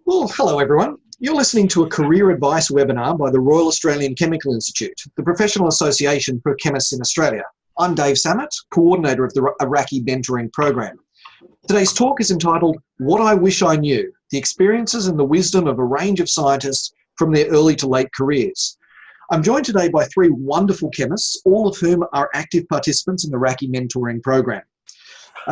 Well, hello everyone. You're listening to a career advice webinar by the Royal Australian Chemical Institute, the professional association for chemists in Australia. I'm Dave Samet, coordinator of the RACI mentoring program. Today's talk is entitled, What I Wish I Knew, the experiences and the wisdom of a range of scientists from their early to late careers. I'm joined today by three wonderful chemists, all of whom are active participants in the RACI mentoring program.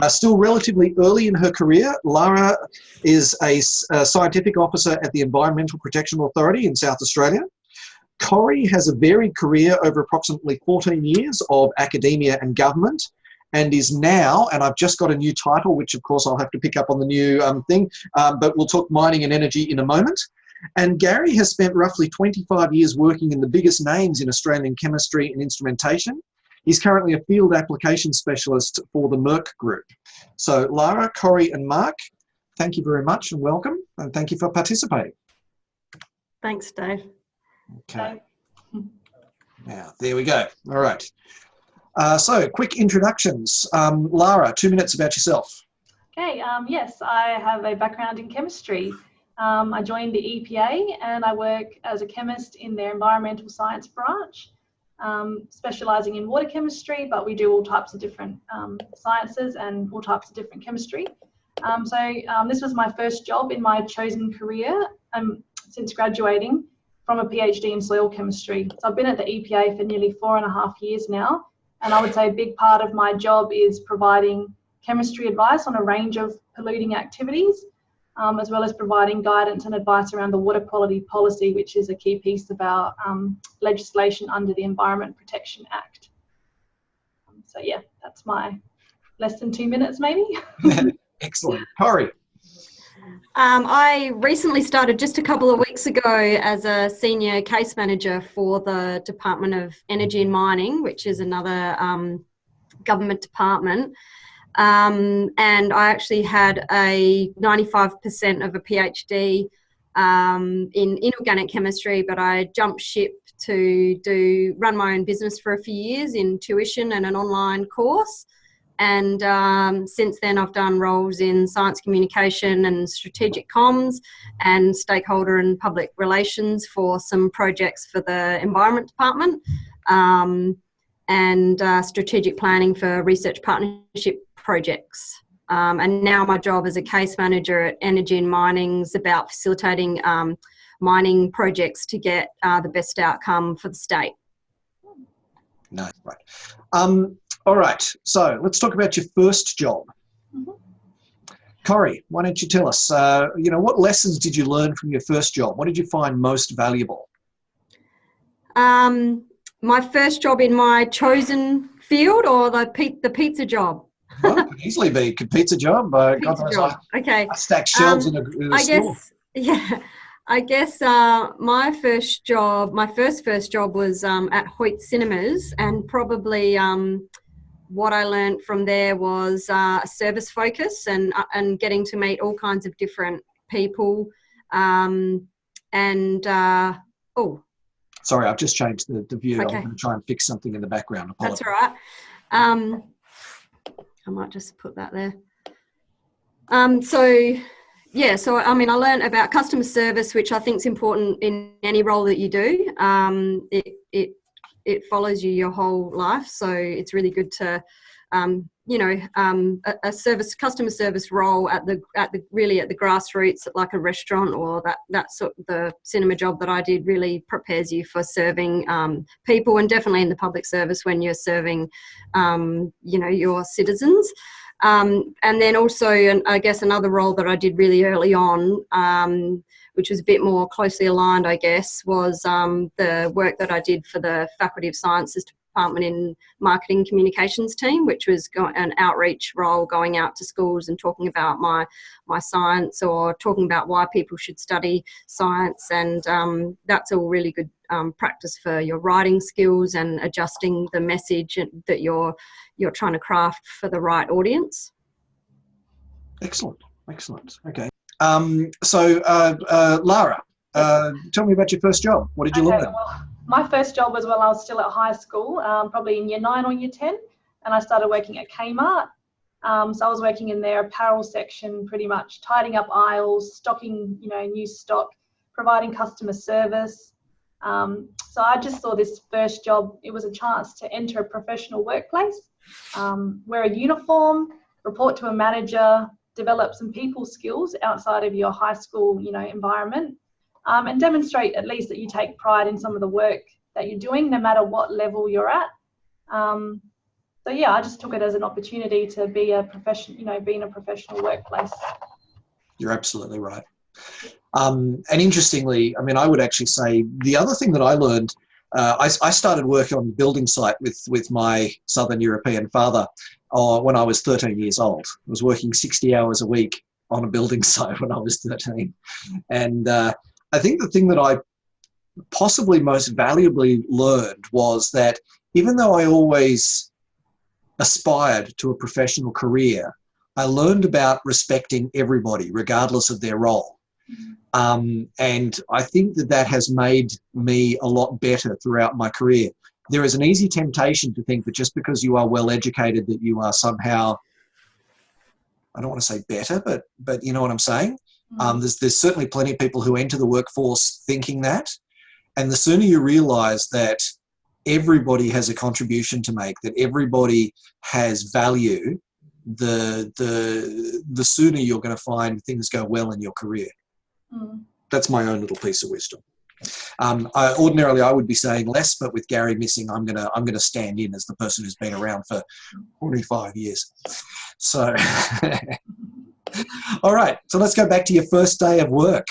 Still relatively early in her career, Lara is a scientific officer at the Environmental Protection Authority in South Australia. Corrie has a varied career over approximately 14 years of academia and government, and is now, and I've just got a new title, which of course I'll have to pick up on the new thing, but we'll talk mining and energy in a moment. And Gary has spent roughly 25 years working in the biggest names in Australian chemistry and instrumentation. He's currently a field application specialist for the Merck Group. So Lara, Corrie and Mark, thank you very much and welcome, and thank you for participating. Thanks, Dave. Okay. Now, there we go. All right. So quick introductions. Lara, 2 minutes about yourself. Okay, yes, I have a background in chemistry. I joined the EPA and I work as a chemist in their environmental science branch. Specialising in water chemistry, but we do all types of different sciences and all types of different chemistry. This was my first job in my chosen career since graduating from a PhD in soil chemistry. So I've been at the EPA for nearly 4.5 years now, and I would say a big part of my job is providing chemistry advice on a range of polluting activities, as well as providing guidance and advice around the water quality policy, which is a key piece of our legislation under the Environment Protection Act. So yeah, that's my less than 2 minutes maybe. Excellent. Corrie. I recently started just a couple of weeks ago as a senior case manager for the Department of Energy and Mining, which is another government department. And I actually had a 95% of a PhD in inorganic chemistry, but I jumped ship to run my own business for a few years in tuition and an online course. And since then I've done roles in science communication and strategic comms and stakeholder and public relations for some projects for the Environment Department, and strategic planning for research partnership projects. And now my job as a case manager at Energy and Mining is about facilitating mining projects to get the best outcome for the state. Nice, right. All right, so let's talk about your first job. Mm-hmm. Corrie, why don't you tell us, what lessons did you learn from your first job? What did you find most valuable? My first job in my chosen field, or the pizza job? Well, it could easily be a pizza job. Pizza job. Okay. I stack shelves in a store. I guess my first job was at Hoyt Cinemas, and probably what I learned from there was a service focus and getting to meet all kinds of different people. Sorry, I've just changed the view. Okay. I'm going to try and fix something in the background. Apologies. That's all right. I might just put that there. I learned about customer service, which I think is important in any role that you do. It follows you your whole life, so it's really good to, customer service role at the grassroots, like a restaurant, or that sort of the cinema job that I did really prepares you for serving people, and definitely in the public service when you're serving, your citizens. And then also, I guess another role that I did really early on, which was a bit more closely aligned, I guess, was the work that I did for the Faculty of Sciences Department in Marketing Communications team, which was an outreach role, going out to schools and talking about my science, or talking about why people should study science. And that's all really good practice for your writing skills and adjusting the message that you're trying to craft for the right audience. Excellent. Okay. Lara, tell me about your first job. What did you learn? Well, my first job was while I was still at high school, probably in year 9 or year 10, and I started working at Kmart. So I was working in their apparel section, pretty much tidying up aisles, stocking, new stock, providing customer service. So I just saw this first job, it was a chance to enter a professional workplace, wear a uniform, report to a manager, develop some people skills outside of your high school, environment, and demonstrate at least that you take pride in some of the work that you're doing, no matter what level you're at. So yeah, I just took it as an opportunity to be a professional, be in a professional workplace. You're absolutely right. And interestingly, I mean, I would actually say the other thing that I learned, I started working on the building site with my Southern European father when I was 13 years old. I was working 60 hours a week on a building site when I was 13. And I think the thing that I possibly most valuably learned was that even though I always aspired to a professional career, I learned about respecting everybody, regardless of their role. And I think that has made me a lot better throughout my career. There is an easy temptation to think that just because you are well educated that you are somehow, I don't want to say better, but you know what I'm saying? There's certainly plenty of people who enter the workforce thinking that. And the sooner you realize that everybody has a contribution to make, that everybody has value, the sooner you're going to find things go well in your career. That's my own little piece of wisdom. Ordinarily, I would be saying less, but with Gary missing, I'm gonna stand in as the person who's been around for 45 years. So, all right. So let's go back to your first day of work,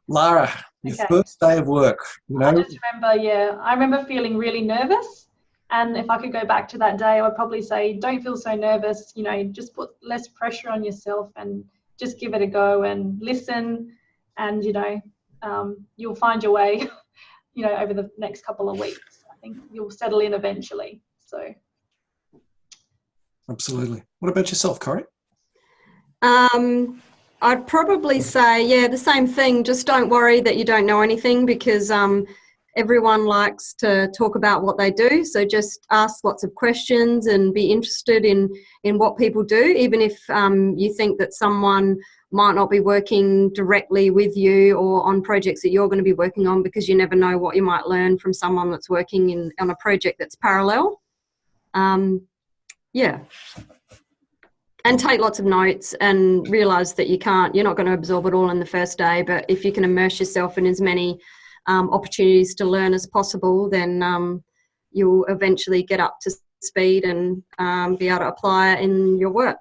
Lara. Your first day of work. I just remember, I remember feeling really nervous. And if I could go back to that day, I would probably say, don't feel so nervous. Just put less pressure on yourself and just give it a go and listen, and you'll find your way over the next couple of weeks. I think you'll settle in eventually. So absolutely. What about yourself, Corrie? I'd probably say the same thing. Just don't worry that you don't know anything, because everyone likes to talk about what they do. So just ask lots of questions and be interested in what people do, even if you think that someone might not be working directly with you or on projects that you're going to be working on, because you never know what you might learn from someone that's working on a project that's parallel. And take lots of notes and realise that you're not going to absorb it all in the first day, but if you can immerse yourself in as many opportunities to learn as possible, then you'll eventually get up to speed and be able to apply it in your work.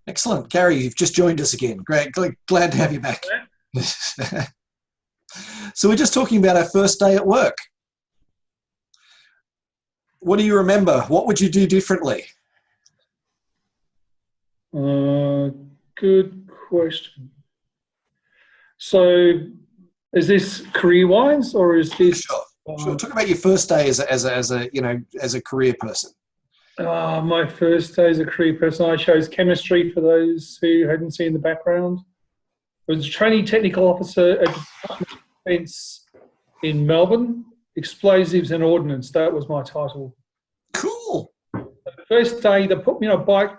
Excellent. Gary, you've just joined us again. Great. Glad to have you back. So we're just talking about our first day at work. What do you remember? What would you do differently? Good question. So is this career-wise, or is this? Sure. Talk about your first day as a career person. My first day as a career person, I chose chemistry, for those who hadn't seen the background. I was a trainee technical officer at the Department of Defence in Melbourne. Explosives and Ordnance, that was my title. Cool. The first day, they put me on a bike,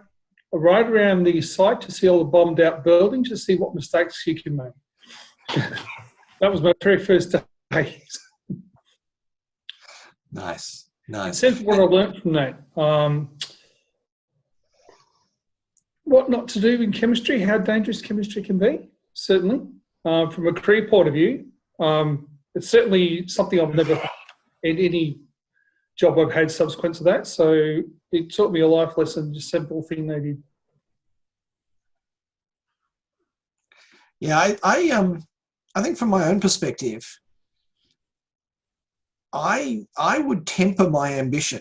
ride around the site to see all the bombed out buildings, to see what mistakes you can make. That was my very first day. Nice. In terms of what I learnt from that, what not to do in chemistry, how dangerous chemistry can be, certainly. From a career point of view, it's certainly something I've never had in any job I've had subsequent to that. So it taught me a life lesson, just a simple thing they did. Yeah, I think from my own perspective, I would temper my ambition.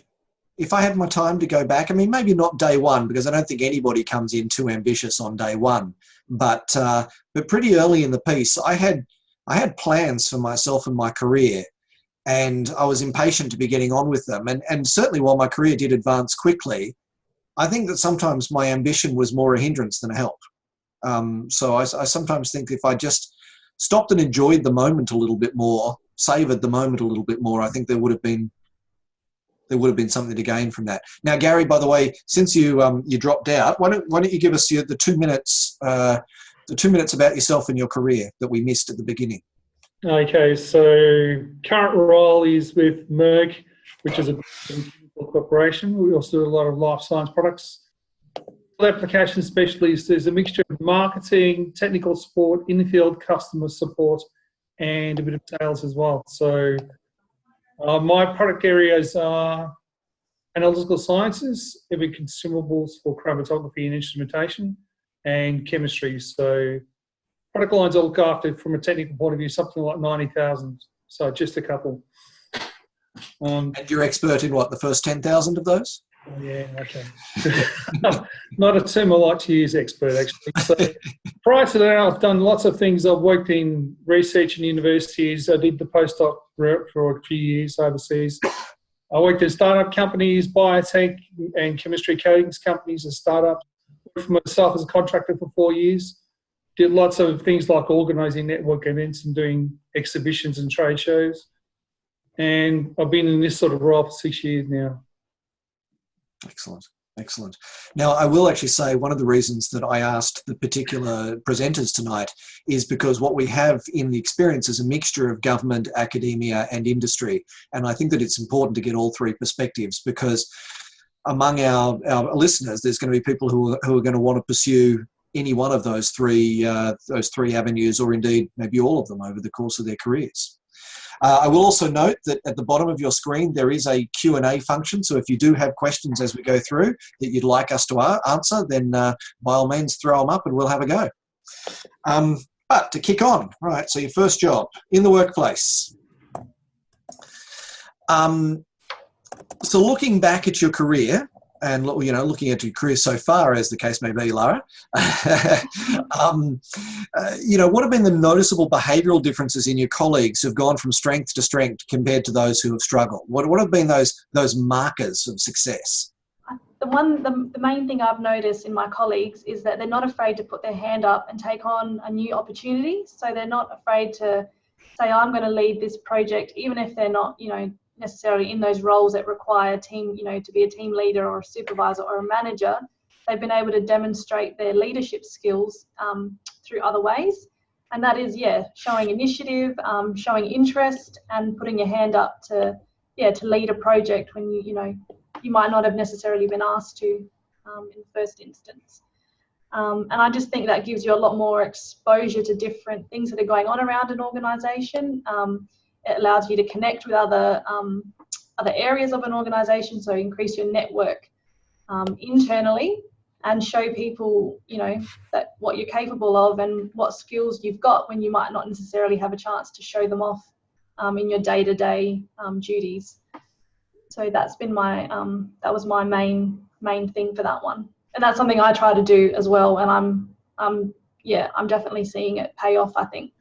If I had my time to go back, I mean, maybe not day one, because I don't think anybody comes in too ambitious on day one, but pretty early in the piece, I had plans for myself and my career, and I was impatient to be getting on with them. And certainly while my career did advance quickly, I think that sometimes my ambition was more a hindrance than a help. So I sometimes think if I just stopped and enjoyed the moment a little bit more, savoured the moment a little bit more, I think there would have been there would have been something to gain from that. Now, Gary, by the way, since you dropped out, why don't you give us the 2 minutes about yourself and your career that we missed at the beginning? Okay, so current role is with Merck, which is a corporation. We also do a lot of life science products. Application specialist is a mixture of marketing, technical support, in-field customer support, and a bit of sales as well. So my product areas are analytical sciences, heavy consumables for chromatography and instrumentation, and chemistry. So product lines I look after from a technical point of view, something like 90,000. So just a couple. And you're expert in what, the first 10,000 of those? Yeah, okay. Not a term I like to use, expert, actually. So prior to that, I've done lots of things. I've worked in research in universities. I did the postdoc route for a few years overseas. I worked in startup companies, biotech and chemistry coatings companies as startups. Worked for myself as a contractor for 4 years. Did lots of things like organising network events and doing exhibitions and trade shows. And I've been in this sort of role for 6 years now. Excellent. Excellent. Now, I will actually say one of the reasons that I asked the particular presenters tonight is because what we have in the experience is a mixture of government, academia and industry. And I think that it's important to get all three perspectives, because among our listeners, there's going to be people who are going to want to pursue any one of those three avenues, or indeed maybe all of them over the course of their careers. I will also note that at the bottom of your screen there is a Q&A function, so if you do have questions as we go through that you'd like us to answer, then by all means throw them up and we'll have a go. But to kick on, right, so your first job in the workplace. So looking back at your career, and looking at your career so far, as the case may be, Lara, what have been the noticeable behavioural differences in your colleagues who've gone from strength to strength compared to those who have struggled? What have been those markers of success? The main thing I've noticed in my colleagues is that they're not afraid to put their hand up and take on a new opportunity. So they're not afraid to say, I'm going to lead this project, even if they're not, necessarily in those roles that require team, to be a team leader or a supervisor or a manager. They've been able to demonstrate their leadership skills through other ways. And that is, showing initiative, showing interest, and putting your hand up to lead a project when you might not have necessarily been asked to in the first instance. And I just think that gives you a lot more exposure to different things that are going on around an organisation. It allows you to connect with other areas of an organisation, so increase your network internally, and show people, that what you're capable of and what skills you've got when you might not necessarily have a chance to show them off in your day-to-day duties. So that's been that was my main thing for that one, and that's something I try to do as well. And I'm definitely seeing it pay off, I think.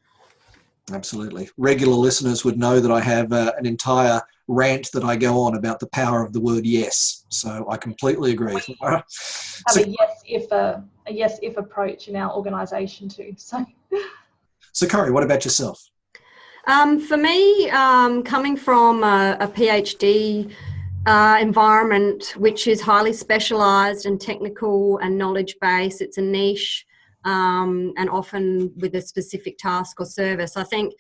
Absolutely. Regular listeners would know that I have an entire rant that I go on about the power of the word yes. So I completely agree. Have a yes if approach in our organisation too. So Corrie, what about yourself? For me, coming from a PhD environment, which is highly specialised and technical and knowledge based, it's a niche. And often with a specific task or service. I think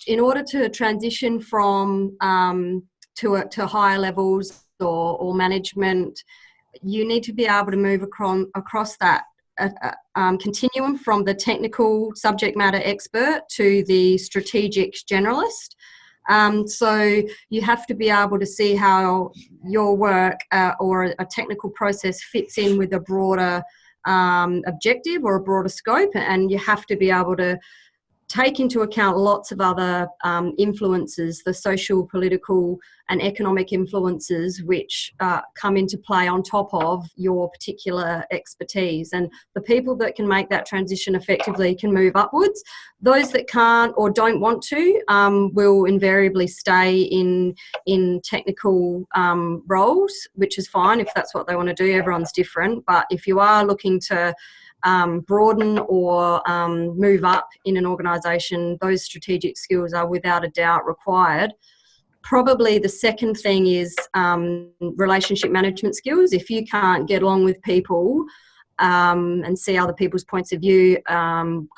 in order to transition from to higher levels or management, you need to be able to move across that continuum from the technical subject matter expert to the strategic generalist. So you have to be able to see how your work or a technical process fits in with a broader objective or a broader scope, and you have to be able to take into account lots of other influences, the social, political and economic influences which come into play on top of your particular expertise. And the people that can make that transition effectively can move upwards. Those that can't or don't want to will invariably stay in technical roles, which is fine if that's what they want to do. Everyone's different. But if you are looking to broaden or move up in an organisation, those strategic skills are without a doubt required. Probably the second thing is relationship management skills. If you can't get along with people and see other people's points of view,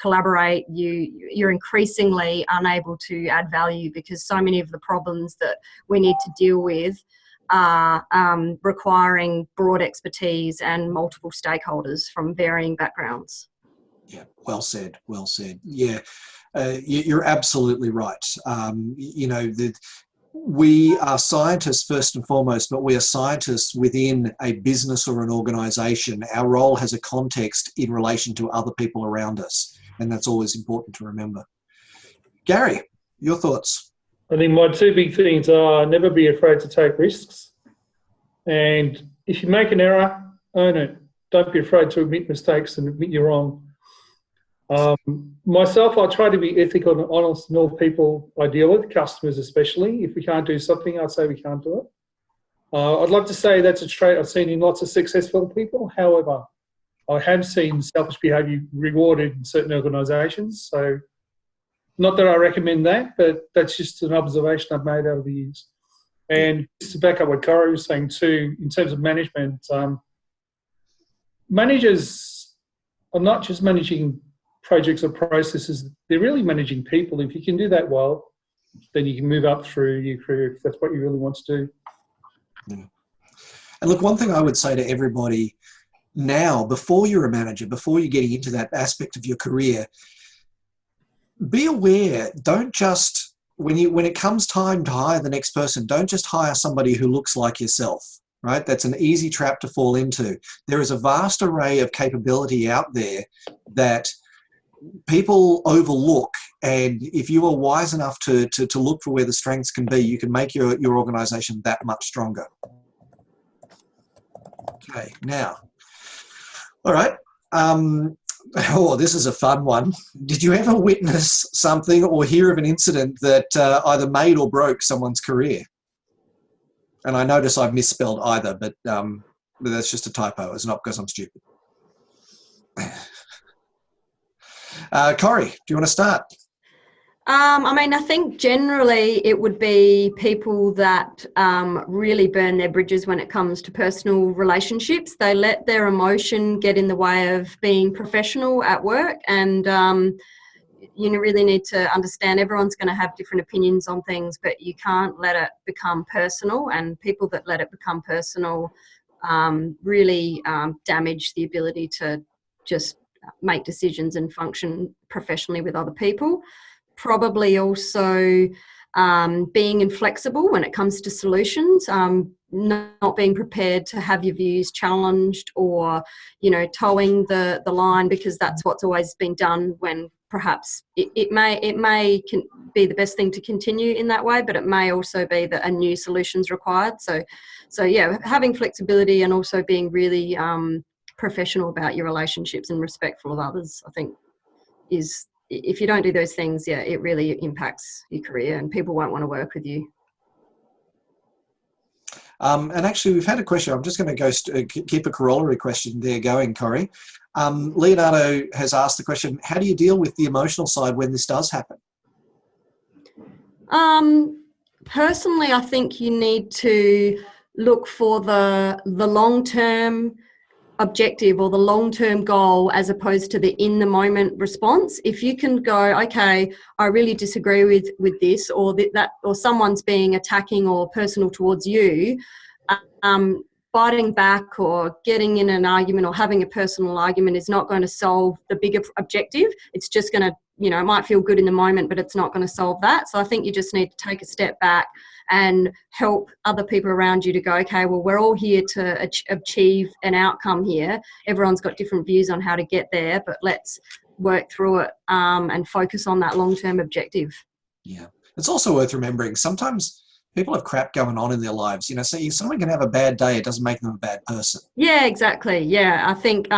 collaborate, you're increasingly unable to add value, because so many of the problems that we need to deal with are requiring broad expertise and multiple stakeholders from varying backgrounds. Yeah, well said, well said. Yeah, you're absolutely right. You know, we are scientists first and foremost, but we are scientists within a business or an organisation. Our role has a context in relation to other people around us, and that's always important to remember. Gary, your thoughts? I think my two big things are never be afraid to take risks, and if you make an error, own it. Don't be afraid to admit mistakes and admit you're wrong. Myself, I try to be ethical and honest in all people I deal with, customers especially. If we can't do something, I'd say we can't do it. I'd love to say that's a trait I've seen in lots of successful people. However, I have seen selfish behaviour rewarded in certain organisations. So not that I recommend that, but that's just an observation I've made over the years. And just to back up what Corey was saying too, in terms of management, managers are not just managing projects or processes, they're really managing people. If you can do that well, then you can move up through your career if that's what you really want to do. Yeah. And look, one thing I would say to everybody now, before you're a manager, before you're getting into that aspect of your career, be aware, don't just, when it comes time to hire the next person, don't just hire somebody who looks like yourself, right? That's an easy trap to fall into. There is a vast array of capability out there that people overlook, and if you are wise enough to look for where the strengths can be, you can make your organisation that much stronger. Okay, now, all right. Oh, this is a fun one. Did you ever witness something or hear of an incident that either made or broke someone's career? And I notice I've misspelled either, but that's just a typo. It's not because I'm stupid. Corey, do you want to start? I mean, I think generally it would be people that really burn their bridges when it comes to personal relationships. They let their emotion get in the way of being professional at work, and you really need to understand everyone's going to have different opinions on things, but you can't let it become personal, and people that let it become personal really damage the ability to just make decisions and function professionally with other people. Probably also being inflexible when it comes to solutions, not being prepared to have your views challenged, or, you know, towing the line because that's what's always been done, when perhaps it may be the best thing to continue in that way, but it may also be that a new solution's required. So yeah, having flexibility and also being really professional about your relationships and respectful of others, I think, is, if you don't do those things, yeah, it really impacts your career and people won't want to work with you. And actually, we've had a question. I'm just going to go keep a corollary question there going, Corey. Leonardo has asked the question, how do you deal with the emotional side when this does happen? Personally, I think you need to look for the long-term objective or the long-term goal, as opposed to the in-the-moment response. If you can go, okay, I really disagree with this, or that, or someone's being attacking or personal towards you, biting back or getting in an argument or having a personal argument is not going to solve the bigger objective. It's just going to, you know, it might feel good in the moment, but it's not going to solve that. So I think you just need to take a step back and help other people around you to go, okay, well, we're all here to achieve an outcome here. Everyone's got different views on how to get there, but let's work through it and focus on that long-term objective. Yeah. It's also worth remembering, sometimes people have crap going on in their lives. You know, so someone can have a bad day, it doesn't make them a bad person. Yeah, exactly. Yeah, I think,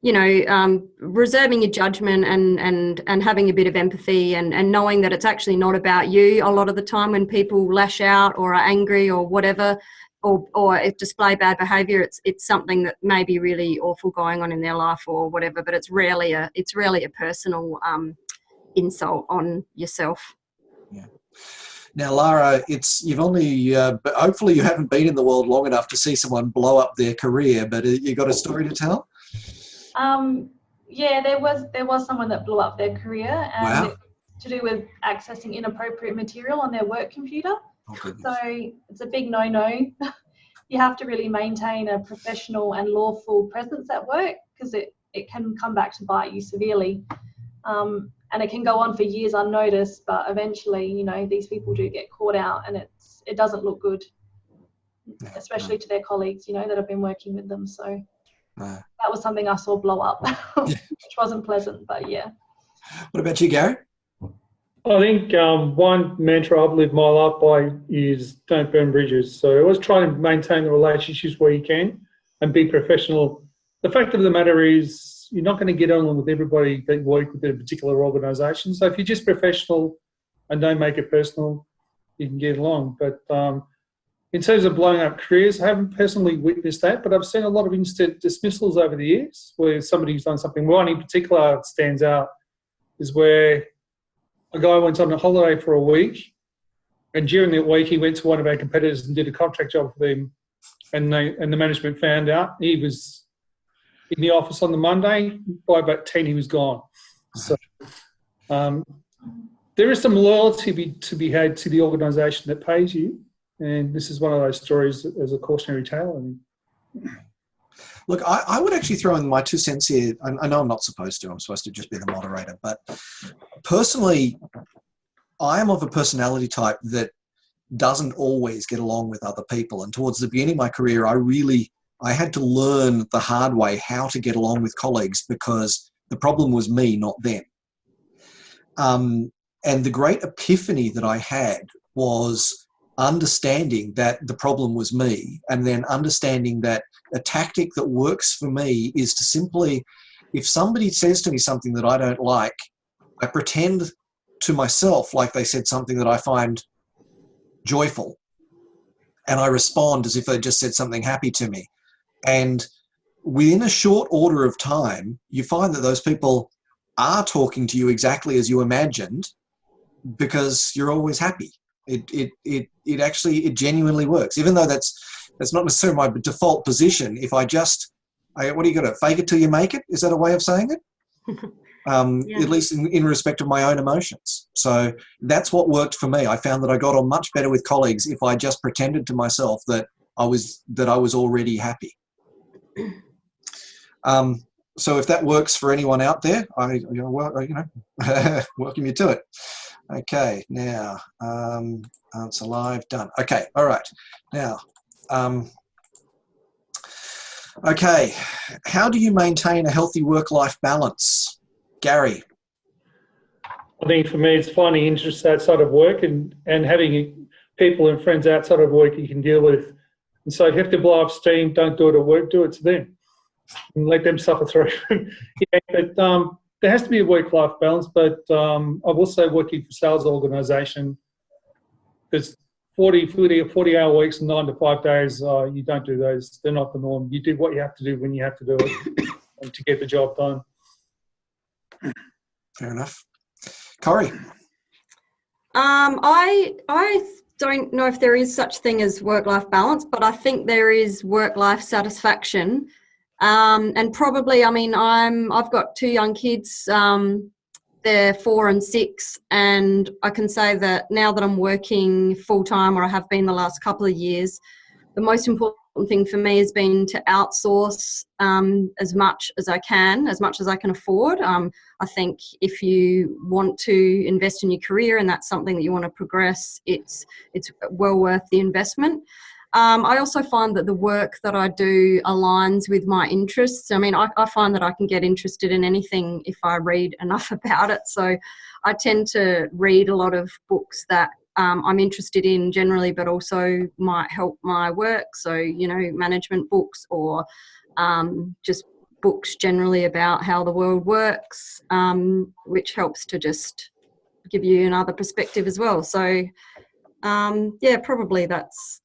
you know, reserving your judgment and having a bit of empathy and knowing that it's actually not about you a lot of the time when people lash out or are angry or whatever, or display bad behaviour. It's something that may be really awful going on in their life or whatever, but it's rarely a personal insult on yourself. Yeah. Now, Lara, you've only, but hopefully you haven't been in the world long enough to see someone blow up their career, but you got a story to tell? Yeah, there was someone that blew up their career, and Wow. it's to do with accessing inappropriate material on their work computer. Oh, goodness. So it's a big no-no. You have to really maintain a professional and lawful presence at work, because it can come back to bite you severely. And it can go on for years unnoticed, but eventually, you know, these people do get caught out, and it doesn't look good, especially to their colleagues, you know, that have been working with them. So that was something I saw blow up, which wasn't pleasant, but yeah. What about you, Gary? I think one mantra I've lived my life by is don't burn bridges. So always try to maintain the relationships where you can and be professional. The fact of the matter is you're not going to get on with everybody that work with a particular organisation. So if you're just professional and don't make it personal, you can get along. But in terms of blowing up careers, I haven't personally witnessed that, but I've seen a lot of instant dismissals over the years where somebody's done something. One in particular that stands out is where a guy went on a holiday for a week, and during that week he went to one of our competitors and did a contract job for them, and the management found out. He was in the office on the Monday. By about 10 he was gone. So there is some loyalty to be had to the organisation that pays you, and this is one of those stories as a cautionary tale. Look, I would actually throw in my 2 cents here. I know I'm not supposed to. I'm supposed to just be the moderator. But personally, I am of a personality type that doesn't always get along with other people. And towards the beginning of my career, I had to learn the hard way how to get along with colleagues, because the problem was me, not them. And the great epiphany that I had was understanding that the problem was me, and then understanding that a tactic that works for me is to simply, if somebody says to me something that I don't like, I pretend to myself like they said something that I find joyful, and I respond as if they just said something happy to me. And within a short order of time, you find that those people are talking to you exactly as you imagined, because you're always happy. It actually genuinely works, even though that's not necessarily my default position. If what do you got to fake it till you make it? Is that a way of saying it? Yeah. At least in respect of my own emotions. So that's what worked for me. I found that I got on much better with colleagues if I just pretended to myself that I was already happy. So if that works for anyone out there, welcome you to it. Okay, now, answer live, done. Okay, all right. Now, okay, how do you maintain a healthy work-life balance? Gary? I think for me, it's finding interests outside of work and having people and friends outside of work you can deal with. And so if you have to blow up steam, don't do it at work, do it to them and let them suffer through. Yeah, but there has to be a work-life balance, but I will say working for sales organisation, there's 40-hour weeks and 9 to 5 days, you don't do those. They're not the norm. You do what you have to do when you have to do it and to get the job done. Fair enough. Corey? I don't know if there is such thing as work-life balance, but I think there is work-life satisfaction. And probably, I mean, I've got 2 young kids, they're 4 and 6, and I can say that now that I'm working full-time, or I have been the last couple of years, the most important thing for me has been to outsource as much as I can afford. I think if you want to invest in your career and that's something that you want to progress, it's well worth the investment. I also find that the work that I do aligns with my interests. I mean, I find that I can get interested in anything if I read enough about it. So I tend to read a lot of books that I'm interested in generally, but also might help my work. So, you know, management books or just books generally about how the world works, which helps to just give you another perspective as well. So, yeah, probably that's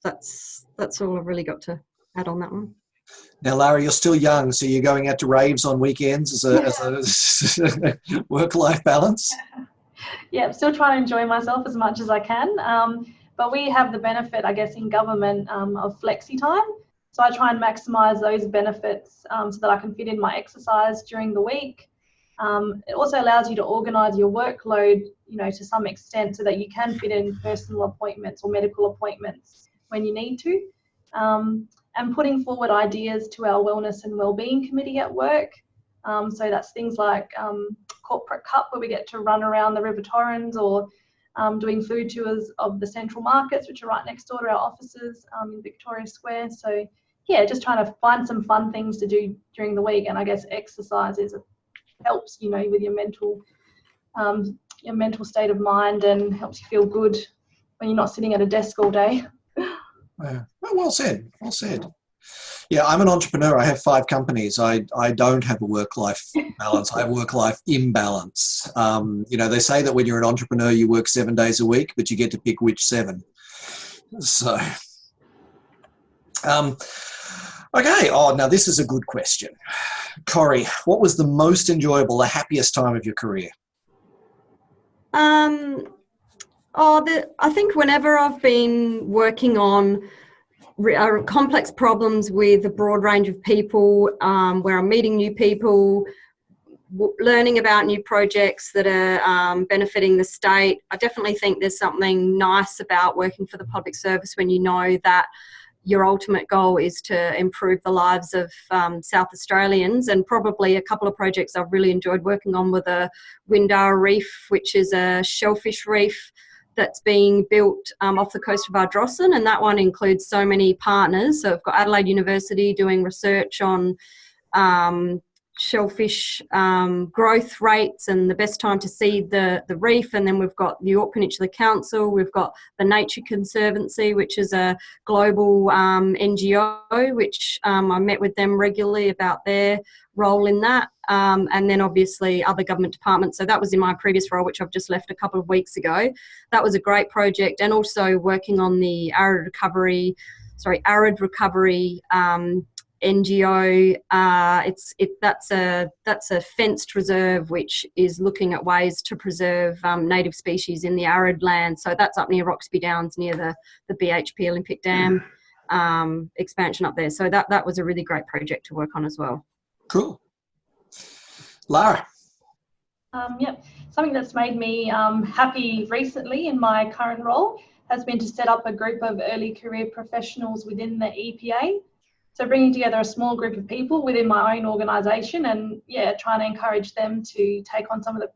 all I've really got to add on that one. Now, Lara, you're still young, so you're going out to raves on weekends as a work-life balance? Yeah, I'm still trying to enjoy myself as much as I can. But we have the benefit, I guess, in government of flexi time. So I try and maximise those benefits so that I can fit in my exercise during the week. It also allows you to organise your workload, to some extent, so that you can fit in personal appointments or medical appointments when you need to. And putting forward ideas to our Wellness and Wellbeing Committee at work. So that's things like Corporate Cup, where we get to run around the River Torrens, or doing food tours of the central markets, which are right next door to our offices in Victoria Square. So yeah, just trying to find some fun things to do during the week. And I guess exercise helps, with your mental state of mind, and helps you feel good when you're not sitting at a desk all day. Well said. Well said. Yeah, I'm an entrepreneur. I have 5 companies. I don't have a work-life balance. I have work-life imbalance. They say that when you're an entrepreneur, you work 7 days a week, but you get to pick which 7. So, okay. Oh, now this is a good question. Corrie, what was the most enjoyable, the happiest time of your career? I think whenever I've been working on complex problems with a broad range of people, where I'm meeting new people, learning about new projects that are benefiting the state, I definitely think there's something nice about working for the public service when you know that your ultimate goal is to improve the lives of South Australians. And probably a couple of projects I've really enjoyed working on were the Windara Reef, which is a shellfish reef that's being built off the coast of Ardrossan, and that one includes so many partners. So we've got Adelaide University doing research on shellfish growth rates and the best time to seed the reef, and then we've got the Yorke Peninsula Council, we've got the Nature Conservancy, which is a global NGO, which I met with them regularly about their role in that, and then obviously other government departments. So that was in my previous role, which I've just left a couple of weeks ago. That was a great project, and also working on the arid recovery NGO. That's a fenced reserve which is looking at ways to preserve native species in the arid land. So that's up near Roxby Downs, near the BHP Olympic Dam expansion up there. So that was a really great project to work on as well. Cool. Lara? Yep. Something that's made me happy recently in my current role has been to set up a group of early career professionals within the EPA. So bringing together a small group of people within my own organisation, and trying to encourage them to take on some of the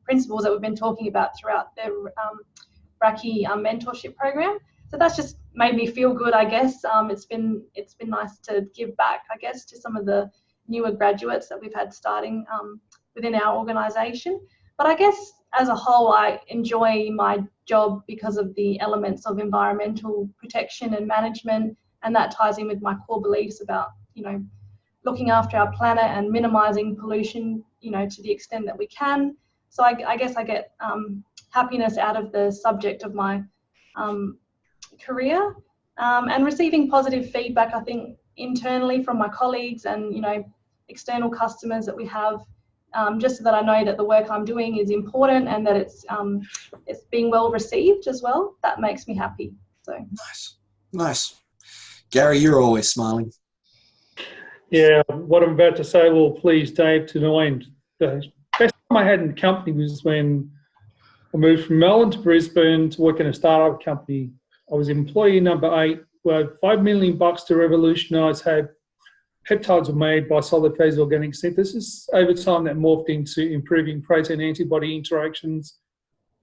principles that we've been talking about throughout the RACI mentorship program. So that's just made me feel good, I guess. It's been nice to give back, I guess, to some of the newer graduates that we've had starting within our organisation. But I guess as a whole, I enjoy my job because of the elements of environmental protection and management, and that ties in with my core beliefs about looking after our planet and minimising pollution to the extent that we can. So I guess I get happiness out of the subject of my career, and receiving positive feedback, I think, internally from my colleagues and external customers that we have, just so that I know that the work I'm doing is important and that it's being well received as well. That makes me happy. So Nice. Gary, you're always smiling. Yeah, what I'm about to say will please Dave to no end. The best time I had in the company was when I moved from Melbourne to Brisbane to work in a startup company. I was employee number 8. We had $5 million to revolutionise how peptides were made by solid phase organic synthesis. Over time, that morphed into improving protein-antibody interactions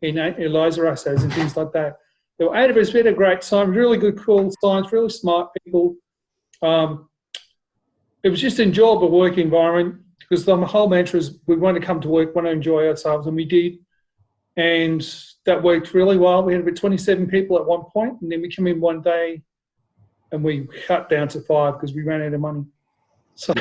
in ELISA assays and things like that. There were 8 of us. We had a great time, really good, cool science, really smart people. It was just an enjoyable work environment because the whole mantra is we want to come to work, want to enjoy ourselves, and we did. And that worked really well. We had about 27 people at one point, and then we come in one day and we cut down to 5 because we ran out of money. So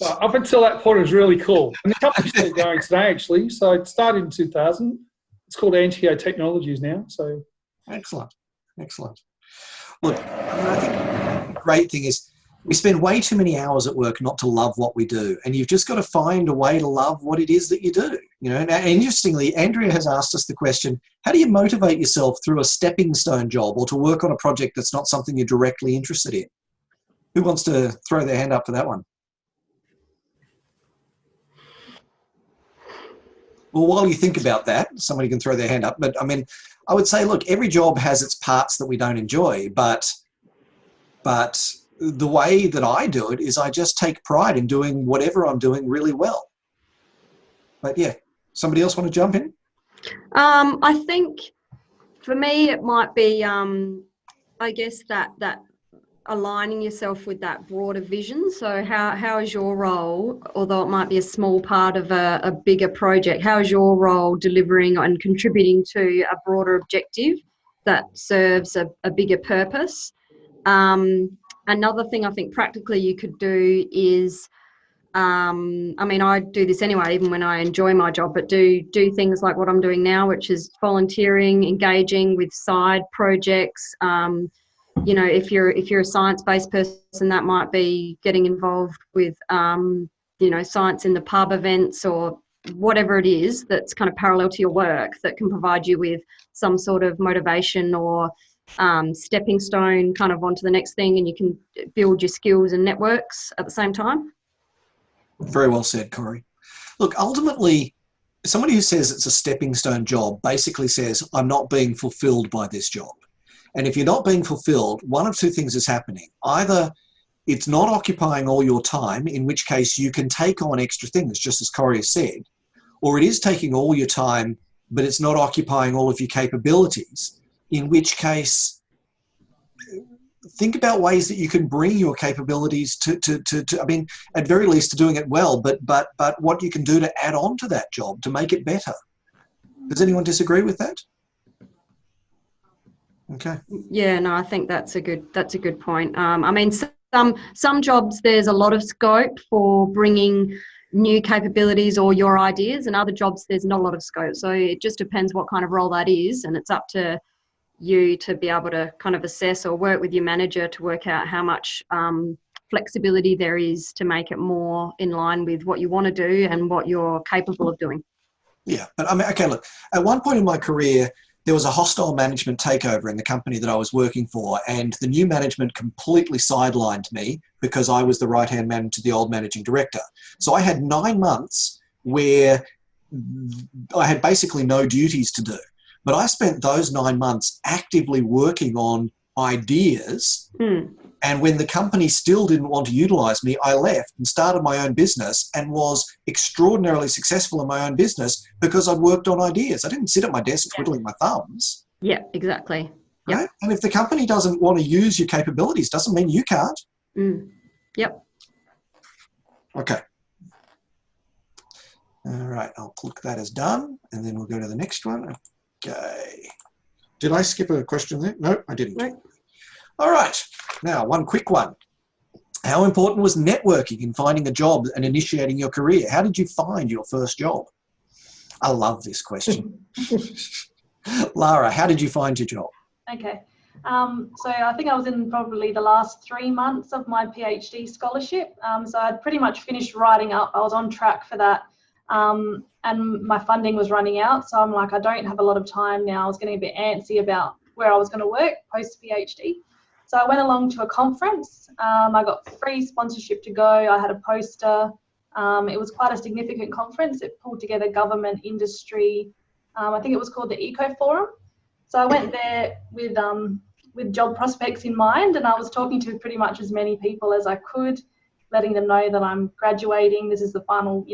up until that point, it was really cool. And the company's still going today, actually. So it started in 2000. It's called Antio Technologies now. So Excellent. Look, I think the great thing is We spend way too many hours at work not to love what we do, and you've just got to find a way to love what it is that you do. You know, and interestingly, Andrea has asked us the question, how do you motivate yourself through a stepping stone job or to work on a project that's not something you're directly interested in? Who wants to throw their hand up for that one? Well, while you think about that, somebody can throw their hand up. But I mean, I would say, look, every job has its parts that we don't enjoy, but the way that I do it is I just take pride in doing whatever I'm doing really well. But yeah, somebody else want to jump in? I think for me, it might be, I guess that aligning yourself with that broader vision. So how is your role, although it might be a small part of a bigger project, how is your role delivering and contributing to a broader objective that serves a bigger purpose? Another thing I think practically you could do is, I mean, I do this anyway, even when I enjoy my job, but do things like what I'm doing now, which is volunteering, engaging with side projects. You know, if you're a science-based person, that might be getting involved with, you know, science in the pub events or whatever it is that's kind of parallel to your work that can provide you with some sort of motivation or stepping stone kind of onto the next thing, and you can build your skills and networks at the same time. Very well said, Corey. Look, ultimately, somebody who says it's a stepping stone job basically says, I'm not being fulfilled by this job. And if you're not being fulfilled, one of two things is happening. Either it's not occupying all your time, in which case you can take on extra things, just as Corey has said, or it is taking all your time, but it's not occupying all of your capabilities, in which case think about ways that you can bring your capabilities to I mean, at very least to doing it well, but what you can do to add on to that job to make it better. Does anyone disagree with that? Okay. Yeah, no, I think that's a good point. I mean, some jobs there's a lot of scope for bringing new capabilities or your ideas, and other jobs there's not a lot of scope. So it just depends what kind of role that is, and it's up to you to be able to kind of assess or work with your manager to work out how much flexibility there is to make it more in line with what you want to do and what you're capable of doing. Yeah, but I mean, okay, look, at one point in my career, there was a hostile management takeover in the company that I was working for, and the new management completely sidelined me because I was the right-hand man to the old managing director. So I had 9 months where I had basically no duties to do. But I spent those 9 months actively working on ideas. And when the company still didn't want to utilize me, I left and started my own business and was extraordinarily successful in my own business because I'd worked on ideas. I didn't sit at my desk twiddling my thumbs. Yeah, exactly. Right? Yep. And if the company doesn't want to use your capabilities, doesn't mean you can't. Yep. Okay. All right, I'll click that as done, and then we'll go to the next one. Okay. Did I skip a question there? No, I didn't. No. All right. Now, one quick one. How important was networking in finding a job and initiating your career? How did you find your first job? I love this question. Lara, how did you find your job? Okay. So I think I was in probably the last 3 months of my PhD scholarship. So I'd pretty much finished writing up. I was on track for that. And my funding was running out. So I'm like, I don't have a lot of time now. I was getting a bit antsy about where I was going to work post-PhD. So I went along to a conference. I got free sponsorship to go. I had a poster. It was quite a significant conference. It pulled together government, industry. I think it was called the Eco Forum. So I went there with job prospects in mind, and I was talking to pretty much as many people as I could, letting them know that I'm graduating. This is the final,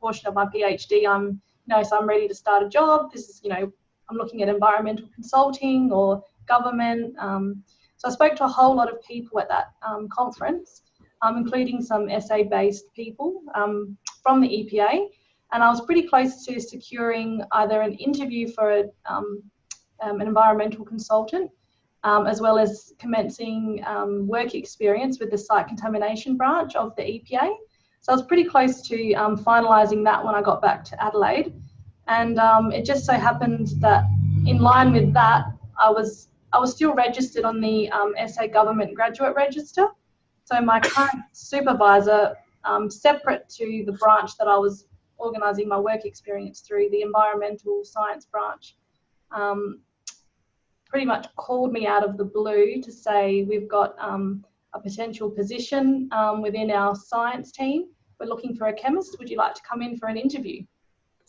portion of my PhD. So I'm ready to start a job. This is, I'm looking at environmental consulting or government. So I spoke to a whole lot of people at that conference, including some essay-based people from the EPA. And I was pretty close to securing either an interview for an environmental consultant, as well as commencing work experience with the site contamination branch of the EPA. So I was pretty close to finalising that when I got back to Adelaide. And it just so happened that in line with that, I was still registered on the SA Government Graduate Register. So my current supervisor, separate to the branch that I was organising my work experience through, the environmental science branch, pretty much called me out of the blue to say, we've got a potential position within our science team. We're looking for a chemist. Would you like to come in for an interview?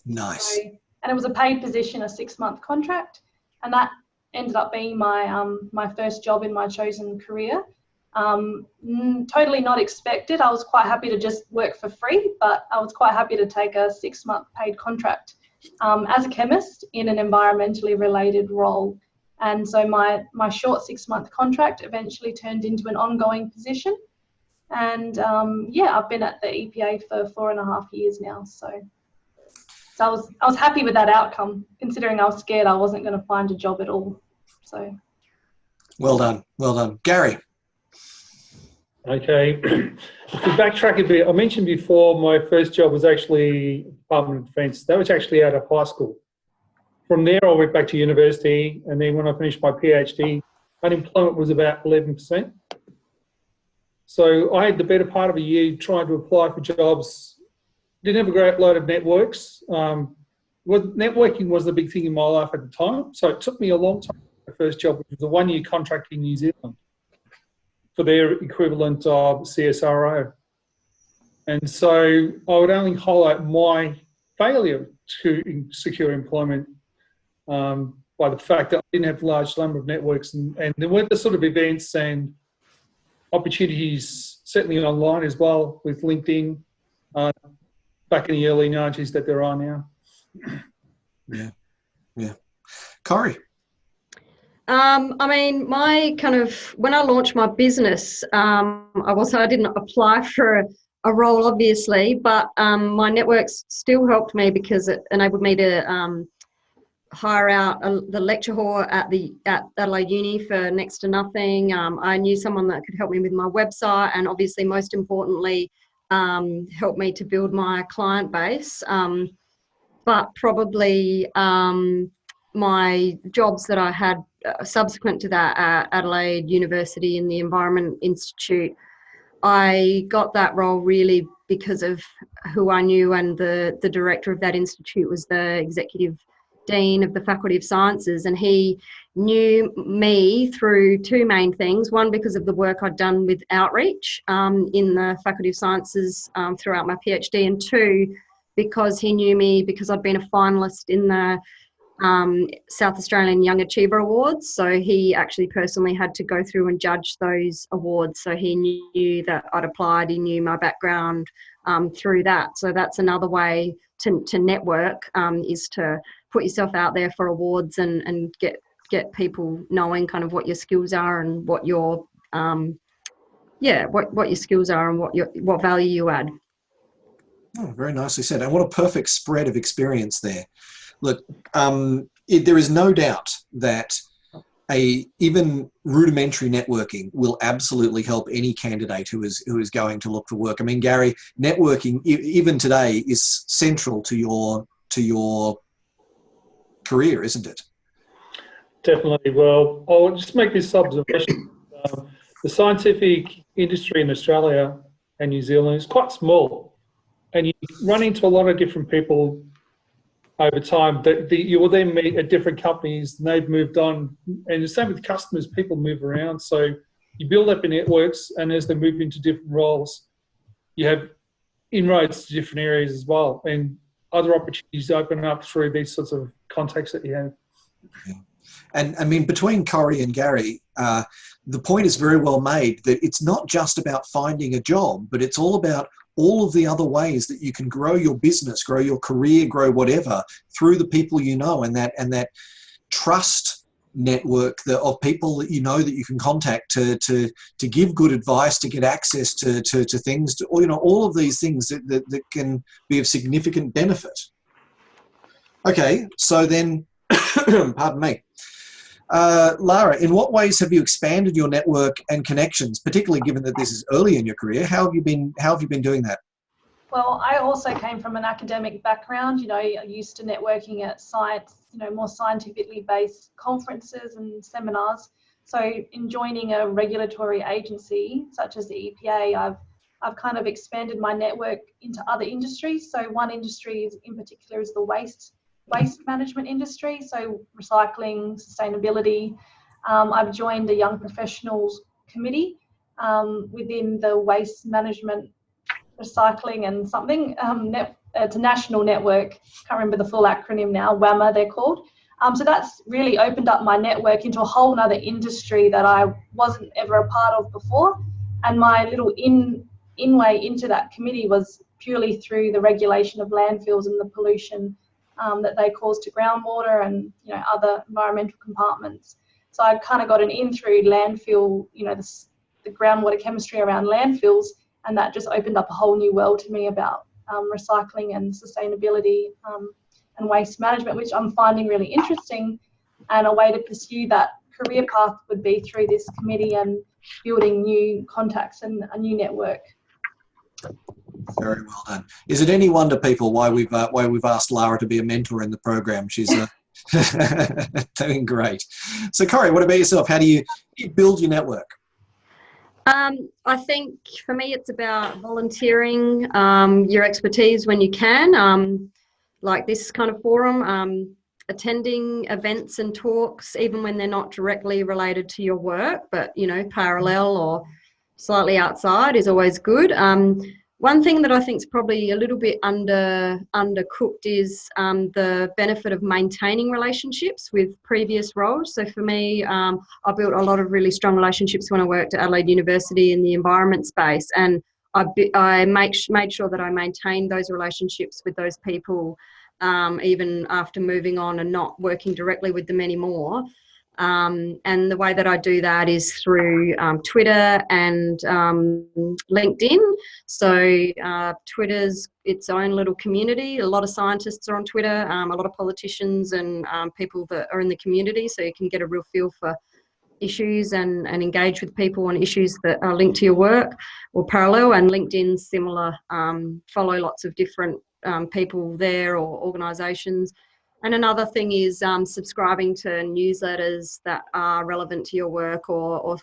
Nice. So, and it was a paid position, a 6-month contract, and that ended up being my my first job in my chosen career. Totally not expected. I was quite happy to just work for free, but I was quite happy to take a 6-month paid contract as a chemist in an environmentally related role. And so my short 6-month contract eventually turned into an ongoing position. And yeah, I've been at the EPA for 4.5 years now. So I was happy with that outcome, considering I was scared I wasn't going to find a job at all. So well done, well done, Gary. Okay, if we backtrack a bit, I mentioned before my first job was actually Department of Defence. That was actually out of high school. From there, I went back to university, and then when I finished my PhD, unemployment was about 11%. So I had the better part of a year trying to apply for jobs. Didn't have a great load of networks. Networking was the big thing in my life at the time. So it took me a long time to get the first job, which was a 1-year contract in New Zealand for their equivalent of CSRO. And so I would only highlight my failure to secure employment by the fact that I didn't have a large number of networks, and there weren't the sort of events and opportunities, certainly online as well, with LinkedIn back in the early 90s that there are now. Yeah. Corey? I mean, when I launched my business, I didn't apply for a role, obviously, but my networks still helped me because it enabled me to hire out the lecture hall at Adelaide Uni for next to nothing. I knew someone that could help me with my website, and obviously, most importantly, help me to build my client base. But probably my jobs that I had subsequent to that at Adelaide University in the Environment Institute, I got that role really because of who I knew, and the director of that institute was the executive dean of the Faculty of Sciences, and he knew me through two main things. One, because of the work I'd done with outreach in the Faculty of Sciences throughout my PhD, and two, because he knew me because I'd been a finalist in the South Australian Young Achiever Awards. So he actually personally had to go through and judge those awards. So he knew that I'd applied, he knew my background through that. So that's another way to network, is to put yourself out there for awards and get people knowing kind of what your skills are and what your what your skills are and what value you add. Oh, very nicely said. And what a perfect spread of experience there. Look, there is no doubt that even rudimentary networking will absolutely help any candidate who is going to look for work. I mean, Gary, networking even today is central to your career, isn't it? Definitely. Well, I'll just make this observation. The scientific industry in Australia and New Zealand is quite small, and you run into a lot of different people over time that you will then meet at different companies, and they've moved on. And the same with customers, people move around. So you build up your networks, and as they move into different roles, you have inroads to different areas as well. And other opportunities open up through these sorts of contacts that you have. Yeah. And I mean, between Corey and Gary, the point is very well made that it's not just about finding a job, but it's all about all of the other ways that you can grow your business, grow your career, grow whatever through the people you know, and that trust network of people that you know that you can contact to give good advice, to get access to things, all of these things that can be of significant benefit. Okay, so then, pardon me. Lara, in what ways have you expanded your network and connections, particularly given that this is early in your career? How have you been doing that? Well, I also came from an academic background. I used to networking at science, more scientifically based conferences and seminars. So in joining a regulatory agency such as the EPA, I've kind of expanded my network into other industries. So one industry in particular is the waste management industry, so recycling, sustainability. I've joined a young professionals committee within the waste management, recycling and something. It's a national network. Can't remember the full acronym now. WAMA they're called. So that's really opened up my network into a whole nother industry that I wasn't ever a part of before. And my little in-way into that committee was purely through the regulation of landfills and the pollution that they cause to groundwater and other environmental compartments. So I kind of got an in through landfill, the groundwater chemistry around landfills, and that just opened up a whole new world to me about recycling and sustainability and waste management, which I'm finding really interesting. And a way to pursue that career path would be through this committee and building new contacts and a new network. Very well done. Is it any wonder, people, why we've asked Lara to be a mentor in the program? She's doing great. So, Corey, what about yourself? How do you build your network? I think for me, it's about volunteering your expertise when you can, like this kind of forum, attending events and talks, even when they're not directly related to your work, but, parallel or slightly outside is always good. One thing that I think is probably a little bit undercooked is the benefit of maintaining relationships with previous roles. So for me, I built a lot of really strong relationships when I worked at Adelaide University in the environment space, and I made sure that I maintained those relationships with those people even after moving on and not working directly with them anymore. And the way that I do that is through Twitter and LinkedIn. So Twitter's its own little community. A lot of scientists are on Twitter, a lot of politicians and people that are in the community. So you can get a real feel for issues and engage with people on issues that are linked to your work or parallel. And LinkedIn's similar. Follow lots of different people there or organisations. And another thing is subscribing to newsletters that are relevant to your work or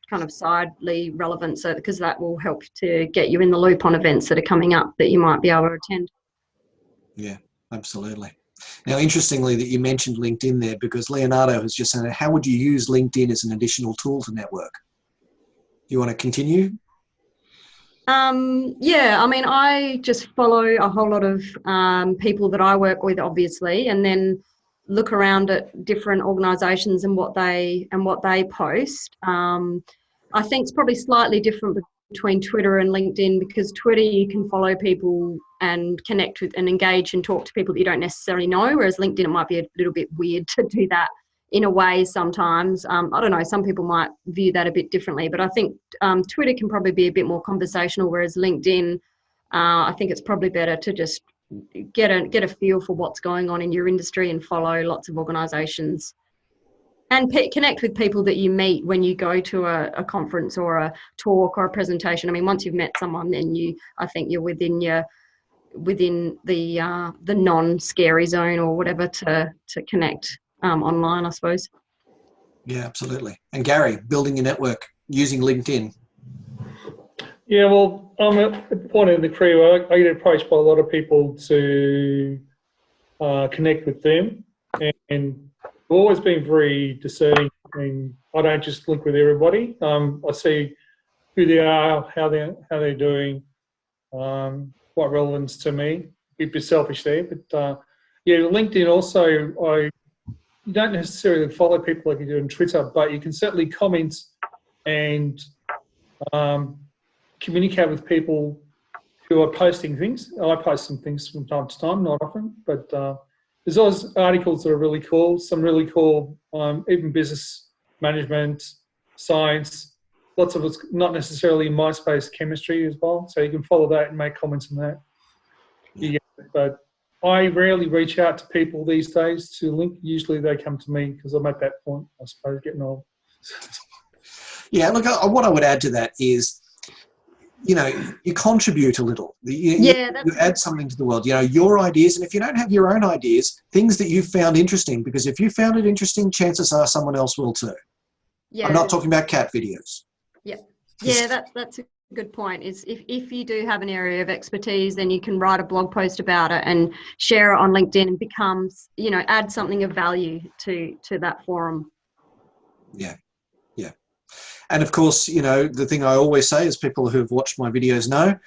kind of sidely relevant, so because that will help to get you in the loop on events that are coming up that you might be able to attend. Yeah, absolutely. Now, interestingly that you mentioned LinkedIn there, because Leonardo has just said, how would you use LinkedIn as an additional tool to network? Do you want to continue? Yeah, I mean, I just follow a whole lot of people that I work with, obviously, and then look around at different organisations and what they post. I think it's probably slightly different between Twitter and LinkedIn, because Twitter you can follow people and connect with and engage and talk to people that you don't necessarily know, whereas LinkedIn it might be a little bit weird to do that in a way sometimes. I don't know, some people might view that a bit differently, but I think Twitter can probably be a bit more conversational, whereas LinkedIn, I think it's probably better to just get a feel for what's going on in your industry and follow lots of organisations and connect with people that you meet when you go to a conference or a talk or a presentation. I mean, once you've met someone, then I think you're within the non-scary zone or whatever to connect online, I suppose. Yeah, absolutely. And Gary, building your network using LinkedIn. Yeah, well, I'm at the point in the career where I get approached by a lot of people to connect with them, and I've always been very discerning. I mean, I don't just link with everybody. I see who they are, how they're doing, what relevance to me. A bit selfish there, but yeah, LinkedIn also, you don't necessarily follow people like you do on Twitter, but you can certainly comment and communicate with people who are posting things. I post some things from time to time, not often, but there's always articles that are really cool, some really cool, even business management, science, lots of it's not necessarily in my space, chemistry as well, so you can follow that and make comments on that. Yeah, but I rarely reach out to people these days to link. Usually they come to me because I'm at that point, I suppose, getting old. Yeah, look, what I would add to that is, you contribute a little. You add something to the world, your ideas. And if you don't have your own ideas, things that you found interesting, because if you found it interesting, chances are someone else will too. Yeah. I'm not talking about cat videos. Yeah. Yeah, that's a good point. Is if you do have an area of expertise, then you can write a blog post about it and share it on LinkedIn and becomes, add something of value to that forum. Yeah. Yeah. And of course, the thing I always say, as people who have watched my videos know,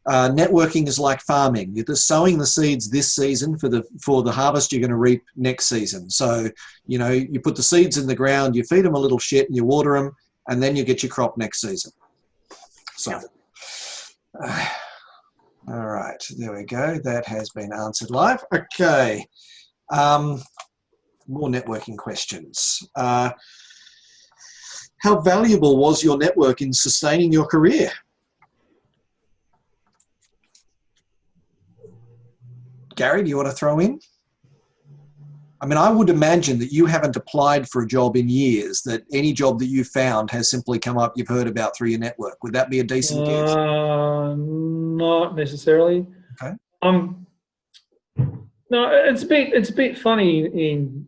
networking is like farming. You're sowing the seeds this season for the harvest you're going to reap next season. So, you put the seeds in the ground, you feed them a little shit and you water them, and then you get your crop next season. So, all right, there we go. That has been answered live. Okay. More networking questions. How valuable was your network in sustaining your career? Gary, do you want to throw in? I mean, I would imagine that you haven't applied for a job in years, that any job that you found has simply come up, you've heard about through your network. Would that be a decent guess? Not necessarily. Okay. No, it's a bit funny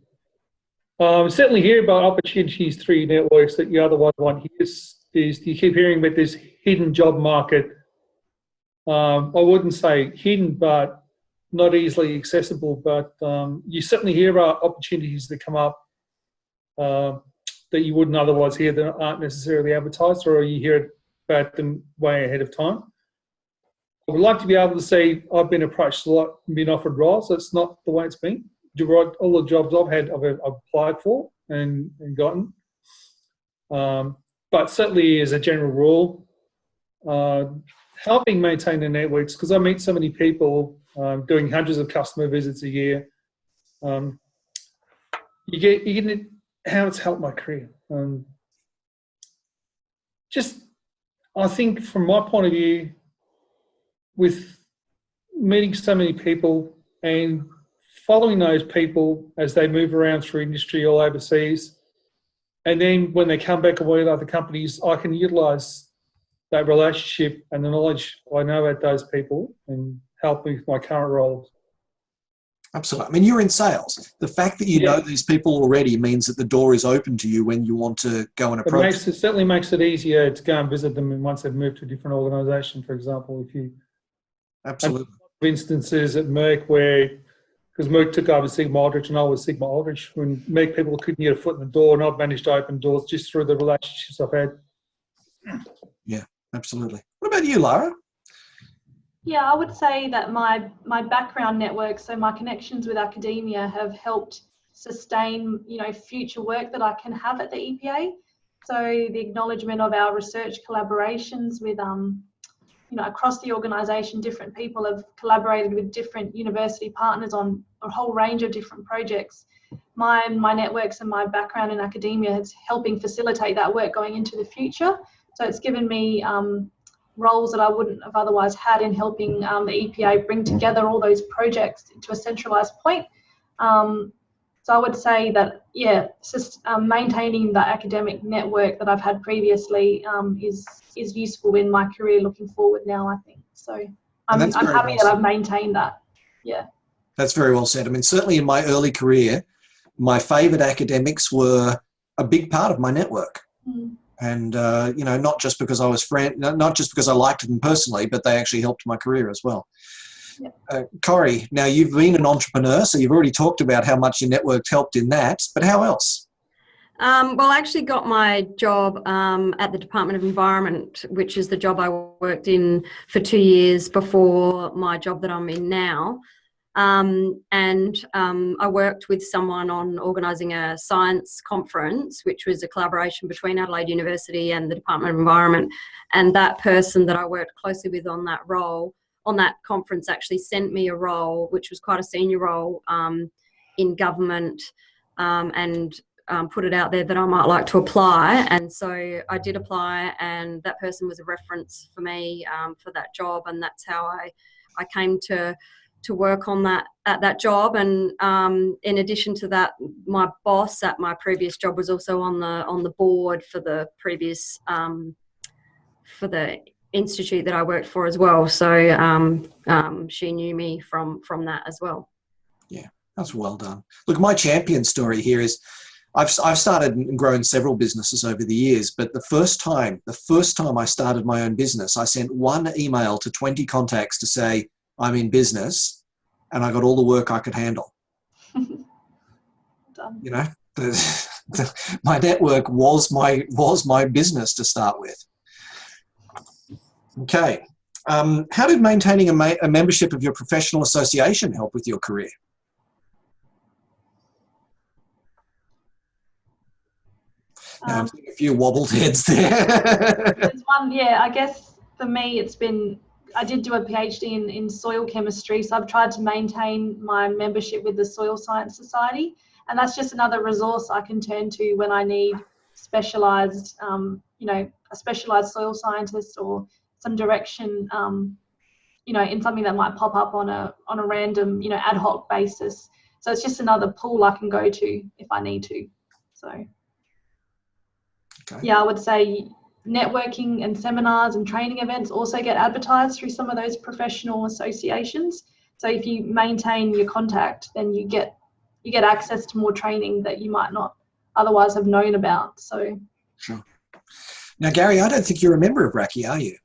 certainly hear about opportunities through your networks that you otherwise won't hear. You keep hearing about this hidden job market. I wouldn't say hidden, but not easily accessible. But you certainly hear about opportunities that come up that you wouldn't otherwise hear, that aren't necessarily advertised, or you hear about them way ahead of time. I would like to be able to say I've been approached a lot and been offered roles. That's not the way it's been. All the jobs I've had, I've applied for and gotten. But certainly as a general rule, helping maintain the networks, because I meet so many people doing hundreds of customer visits a year. You get how it's helped my career. I think from my point of view, with meeting so many people and following those people as they move around through industry all overseas, and then when they come back and work with other companies, I can utilise that relationship and the knowledge I know about those people and help me with my current roles. Absolutely. I mean, you're in sales. The fact that you know these people already means that the door is open to you when you want to go and approach them. It certainly makes it easier to go and visit them once they've moved to a different organisation, for example. Absolutely. Instances at Merck where, because Merck took over Sigma Aldrich and I was Sigma Aldrich, when Merck people couldn't get a foot in the door, and I've managed to open doors just through the relationships I've had. Yeah, absolutely. What about you, Lara? Yeah, I would say that my background network, so my connections with academia, have helped sustain, future work that I can have at the EPA. So the acknowledgement of our research collaborations with, across the organisation, different people have collaborated with different university partners on a whole range of different projects. My networks and my background in academia is helping facilitate that work going into the future. So it's given me roles that I wouldn't have otherwise had in helping the EPA bring together all those projects to a centralised point. So I would say that, maintaining the academic network that I've had previously is useful in my career looking forward now, I think. So I'm happy that I've maintained that. Yeah. That's very well said. I mean, certainly in my early career, my favourite academics were a big part of my network. Mm. And, not just because not just because I liked them personally, but they actually helped my career as well. Yeah. Corrie, now you've been an entrepreneur, so you've already talked about how much your network helped in that, but how else? Well, I actually got my job at the Department of Environment, which is the job I worked in for 2 years before my job that I'm in now. I worked with someone on organising a science conference, which was a collaboration between Adelaide University and the Department of Environment. And that person that I worked closely with on that role, on that conference, actually sent me a role, which was quite a senior role in government, and put it out there that I might like to apply. And so I did apply, and that person was a reference for me for that job. And that's how I came to work on that job. And in addition to that, my boss at my previous job was also on the board for the previous for the institute that I worked for as well. So she knew me from that as well. Yeah, that's well done. Look, my champion story here is I've started and grown several businesses over the years, but the first time I started my own business, I sent one email to 20 contacts to say, I'm in business, and I got all the work I could handle. Done. You know, my network was my business to start with. Okay. How did maintaining a membership of your professional association help with your career? Now, I'm seeing a few wobbled heads there. There's one, yeah, I guess for me it's been, I did do a PhD in soil chemistry, so I've tried to maintain my membership with the Soil Science Society, and that's just another resource I can turn to when I need specialised, a specialised soil scientist or some direction, in something that might pop up on a random, ad hoc basis. So it's just another pool I can go to if I need to. So. Okay. Yeah, I would say networking and seminars and training events also get advertised through some of those professional associations. So if you maintain your contact, then you get access to more training that you might not otherwise have known about. So sure. Now, Gary, I don't think you're a member of RACI, are you?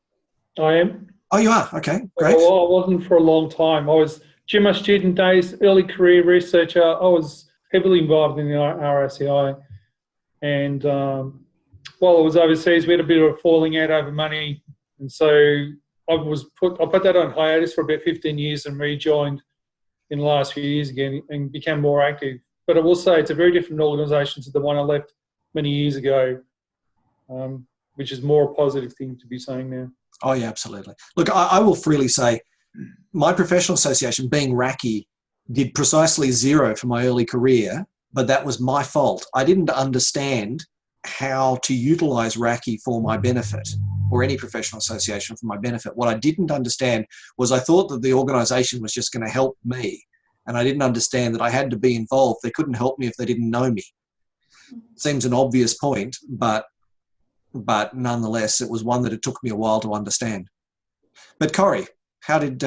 I am. Oh, you are? Okay, great. Well, I wasn't for a long time. I was, during my student days, early career researcher, I was heavily involved in the RACI. And while I was overseas, we had a bit of a falling out over money. And so I put that on hiatus for about 15 years and rejoined in the last few years again and became more active. But I will say it's a very different organisation to the one I left many years ago, which is more a positive thing to be saying now. Oh, yeah, absolutely. Look, I will freely say my professional association, being RACI, did precisely zero for my early career, but that was my fault. I didn't understand how to utilise RACI for my benefit, or any professional association for my benefit. What I didn't understand was I thought that the organisation was just going to help me, and I didn't understand that I had to be involved. They couldn't help me if they didn't know me. Seems an obvious point, but nonetheless, it was one that it took me a while to understand. But Corrie, how did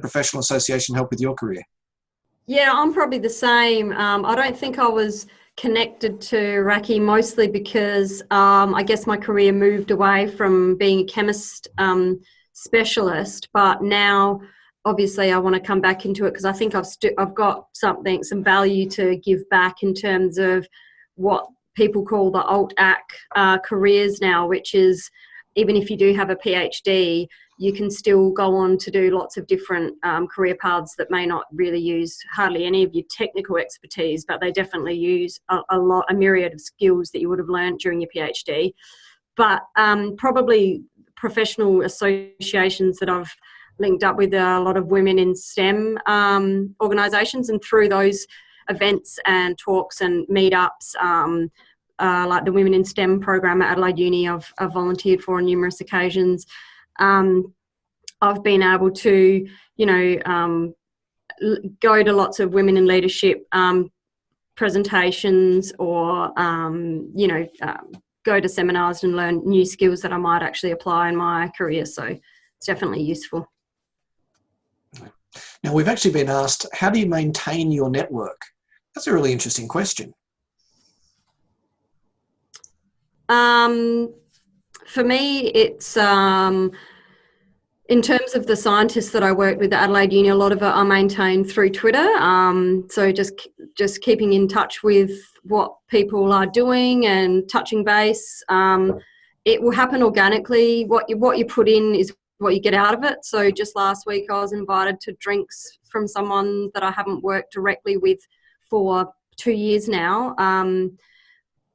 professional association help with your career? Yeah, I'm probably the same. I don't think I was connected to RACI mostly because I guess my career moved away from being a chemist specialist, but now obviously I want to come back into it because I think I've got some value to give back in terms of what people call the alt-ac careers now, which is even if you do have a PhD, you can still go on to do lots of different career paths that may not really use hardly any of your technical expertise, but they definitely use a myriad of skills that you would have learned during your PhD. But probably professional associations that I've linked up with a lot of women in STEM organisations, and through those events and talks and meetups, like the Women in STEM program at Adelaide Uni, I've volunteered for on numerous occasions. I've been able to, go to lots of women in leadership presentations, or, go to seminars and learn new skills that I might actually apply in my career. So it's definitely useful. Now, we've actually been asked, how do you maintain your network? That's a really interesting question. For me, it's in terms of the scientists that I worked with at Adelaide Uni, a lot of it I maintain through Twitter. So just keeping in touch with what people are doing and touching base. It will happen organically. What you put in is what you get out of it. So just last week I was invited to drinks from someone that I haven't worked directly with for 2 years now.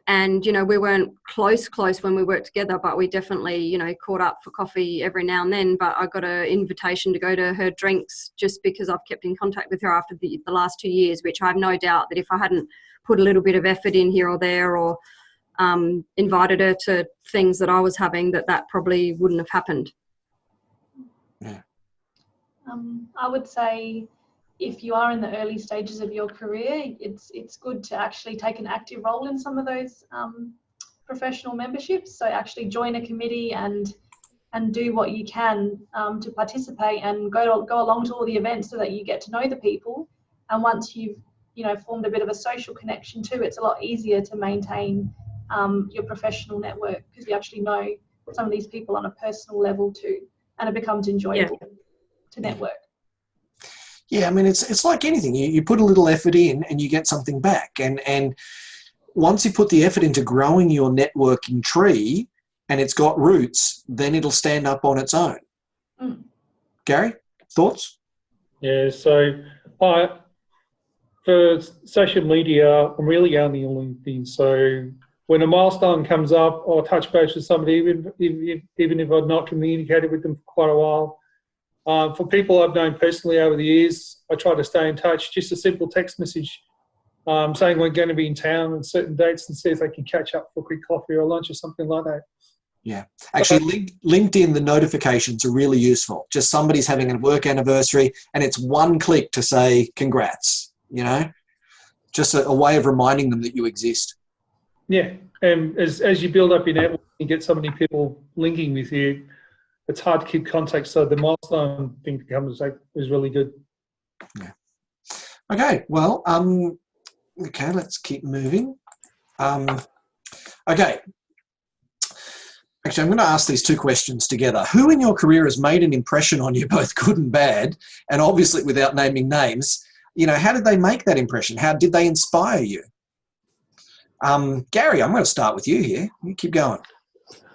And, we weren't close when we worked together, but we definitely, caught up for coffee every now and then. But I got an invitation to go to her drinks just because I've kept in contact with her after the last 2 years, which I have no doubt that if I hadn't put a little bit of effort in here or there, or invited her to things that I was having, that probably wouldn't have happened. Yeah. I would say, if you are in the early stages of your career, it's good to actually take an active role in some of those professional memberships. So actually join a committee and do what you can to participate and go along to all the events so that you get to know the people. And once you've formed a bit of a social connection too, it's a lot easier to maintain your professional network, because you actually know some of these people on a personal level too, and it becomes enjoyable to network. Yeah, I mean, it's like anything. You put a little effort in and you get something back. And once you put the effort into growing your networking tree and it's got roots, then it'll stand up on its own. Gary, thoughts? Yeah, so for social media, I'm really only on LinkedIn. So when a milestone comes up, I'll touch base with somebody, even if I've not communicated with them for quite a while. For people I've known personally over the years, I try to stay in touch. Just a simple text message saying we're going to be in town on certain dates, and see if they can catch up for a quick coffee or lunch or something like that. Yeah. Actually, LinkedIn, the notifications are really useful. Just somebody's having a work anniversary and it's one click to say congrats, just a way of reminding them that you exist. Yeah. And as you build up your network, you get so many people linking with you, it's hard to keep contact. So the milestone thing is really good. Yeah. Okay. Well, okay, let's keep moving. Okay. Actually, I'm going to ask these two questions together. Who in your career has made an impression on you, both good and bad, and obviously without naming names? How did they make that impression? How did they inspire you? Gary, I'm going to start with you here. You keep going.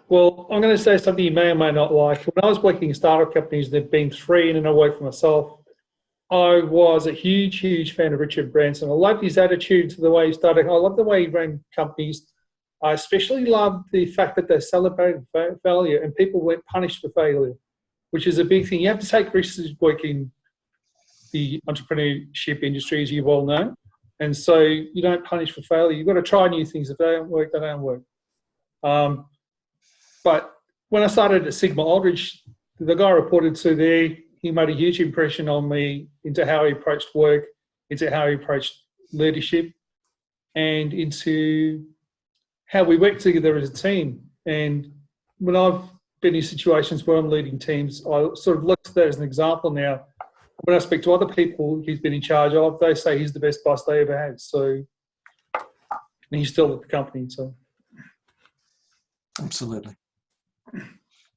Well, I'm going to say something you may or may not like. When I was working in startup companies, there've been 3, and then I worked for myself. I was a huge, huge fan of Richard Branson. I loved his attitude to the way he started. I love the way he ran companies. I especially loved the fact that they celebrated failure and people weren't punished for failure, which is a big thing. You have to take risks working the entrepreneurship industry, as you well know. And so you don't punish for failure. You've got to try new things. If they don't work, they don't work. But when I started at Sigma Aldridge, the guy I reported to there, he made a huge impression on me into how he approached work, into how he approached leadership, and into how we work together as a team. And when I've been in situations where I'm leading teams, I sort of look at that as an example now. When I speak to other people he's been in charge of, they say he's the best boss they ever had. So, and he's still with the company. So, absolutely.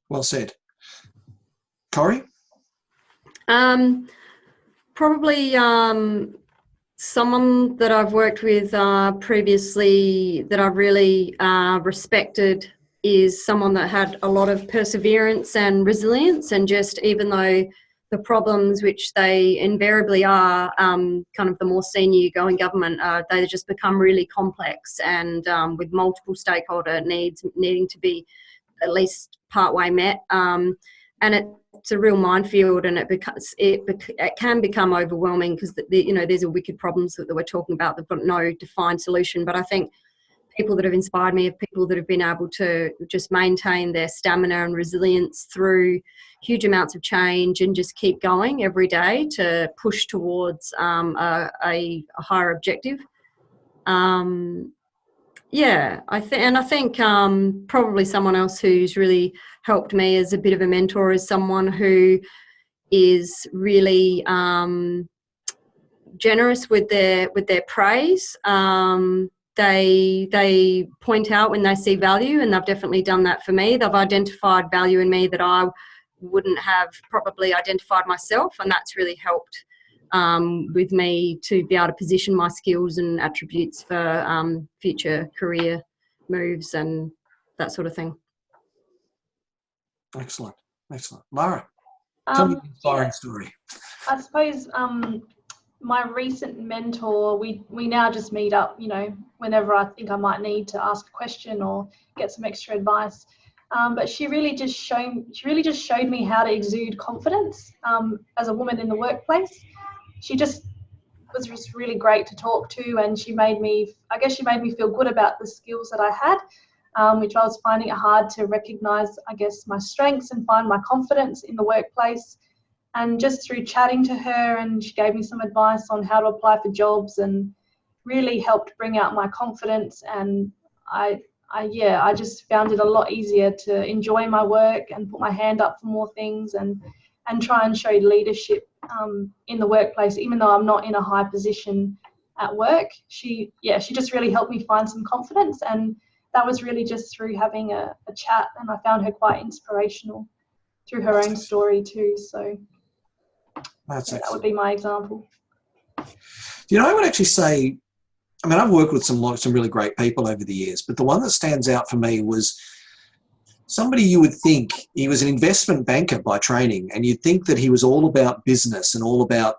Well said. Corey? Probably someone that I've worked with previously that I've really respected is someone that had a lot of perseverance and resilience, and just even though the problems, which they invariably are, kind of the more senior you go in government, they just become really complex, and with multiple stakeholder needs needing to be at least partway met. And it's a real minefield, and it can become overwhelming because these are wicked problems that we're talking about. They've got no defined solution. But I think people that have inspired me are people that have been able to just maintain their stamina and resilience through huge amounts of change and just keep going every day to push towards a higher objective. I think probably someone else who's really helped me as a bit of a mentor is someone who is really generous with their praise. They point out when they see value, and they've definitely done that for me. They've identified value in me that I wouldn't have probably identified myself, and that's really helped with me to be able to position my skills and attributes for future career moves and that sort of thing. Excellent. Lara, tell me an inspiring story. I suppose my recent mentor, we now just meet up, whenever I think I might need to ask a question or get some extra advice. But she really just showed me how to exude confidence as a woman in the workplace. She just was just really great to talk to, and she made me feel good about the skills that I had, which I was finding it hard to recognise, my strengths and find my confidence in the workplace. And just through chatting to her, and she gave me some advice on how to apply for jobs, and really helped bring out my confidence. And I just found it a lot easier to enjoy my work and put my hand up for more things, and try and show leadership in the workplace, even though I'm not in a high position. at work. She just really helped me find some confidence, and that was really just through having a chat, and I found her quite inspirational through her own story too. So that would be my example. I would actually say, I mean, I've worked with some really great people over the years, but the one that stands out for me was somebody you would think he was an investment banker by training, and you'd think that he was all about business and all about,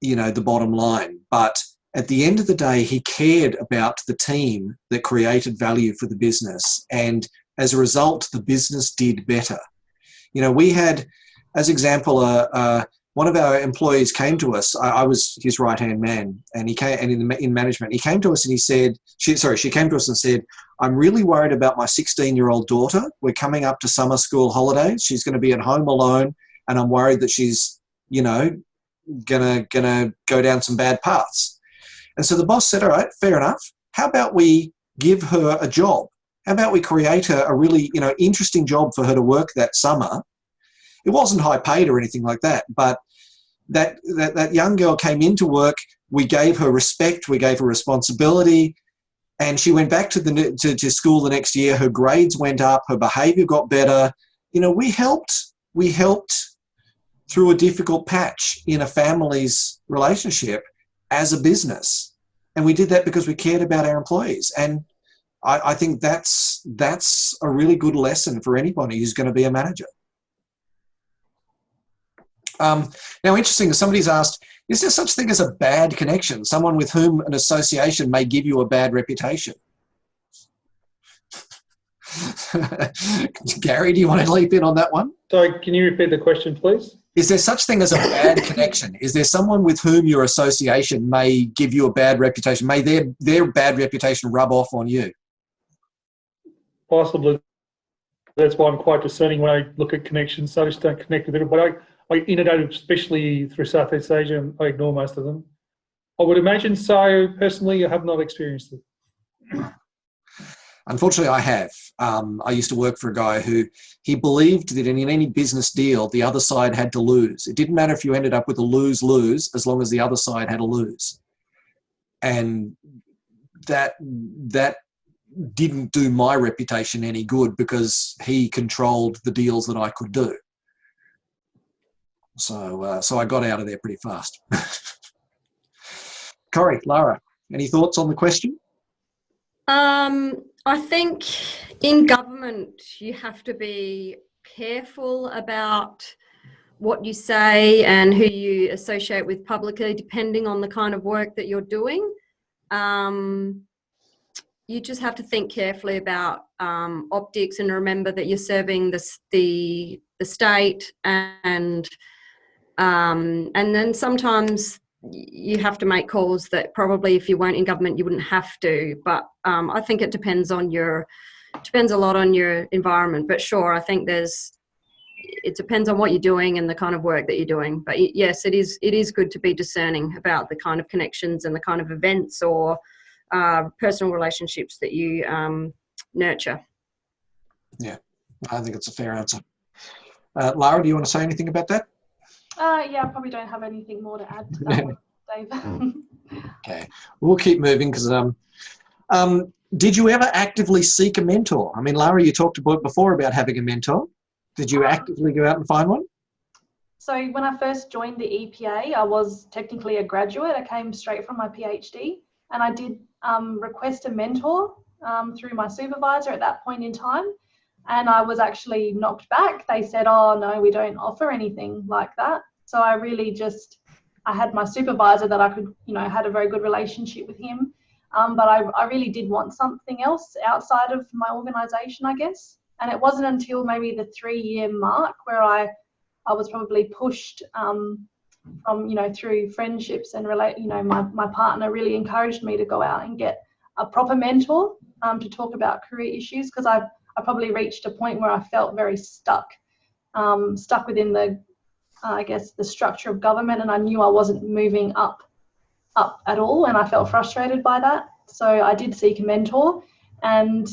the bottom line. But at the end of the day, he cared about the team that created value for the business. And as a result, the business did better. We had, as example, one of our employees came to us. I was his right-hand man, and he came, and in management, he came to us and he said, she came to us and said, "I'm really worried about my 16-year-old daughter. We're coming up to summer school holidays. She's going to be at home alone, and I'm worried that she's, gonna go down some bad paths." And so the boss said, "All right, fair enough. How about we give her a job? How about we create a really, interesting job for her to work that summer?" It wasn't high paid or anything like that, but that young girl came into work. We gave her respect. We gave her responsibility. And she went back to school the next year. Her grades went up. Her behaviour got better. We helped through a difficult patch in a family's relationship as a business. And we did that because we cared about our employees. And I think that's a really good lesson for anybody who's going to be a manager. Now, interesting, somebody's asked, is there such thing as a bad connection, someone with whom an association may give you a bad reputation? Gary, do you want to leap in on that one? Sorry, can you repeat the question, please? Is there such thing as a bad connection? Is there someone with whom your association may give you a bad reputation? May their bad reputation rub off on you? Possibly. That's why I'm quite discerning when I look at connections. So I just don't connect with everybody. I inundate, especially through Southeast Asia, I ignore most of them. I would imagine so. Personally, I have not experienced it. Unfortunately, I have. I used to work for a guy who he believed that in any business deal, the other side had to lose. It didn't matter if you ended up with a lose-lose as long as the other side had a lose. And that didn't do my reputation any good because he controlled the deals that I could do. So I got out of there pretty fast. Corey, Lara, any thoughts on the question? I think in government you have to be careful about what you say and who you associate with publicly, depending on the kind of work that you're doing. You just have to think carefully about optics and remember that you're serving the state, and then sometimes you have to make calls that probably if you weren't in government you wouldn't have to. But I think it depends a lot on your environment. But sure, I think it depends on what you're doing and the kind of work that you're doing. But yes, it is good to be discerning about the kind of connections and the kind of events or personal relationships that you nurture. Yeah, I think it's a fair answer. Lara, do you want to say anything about that? Yeah, I probably don't have anything more to add to that one, Dave. Okay, we'll keep moving because did you ever actively seek a mentor? I mean, Lara, you talked about before about having a mentor. Did you actively go out and find one? So when I first joined the EPA, I was technically a graduate. I came straight from my PhD, and I did request a mentor through my supervisor at that point in time. And I was actually knocked back. They said, "Oh, no, we don't offer anything like that." So I really I had my supervisor that I could, had a very good relationship with him. But I really did want something else outside of my organisation, I guess. And it wasn't until maybe the 3-year mark where I was probably pushed from, through friendships and my partner really encouraged me to go out and get a proper mentor to talk about career issues, because I probably reached a point where I felt very stuck within the structure of government, and I knew I wasn't moving up at all, and I felt frustrated by that. So I did seek a mentor, and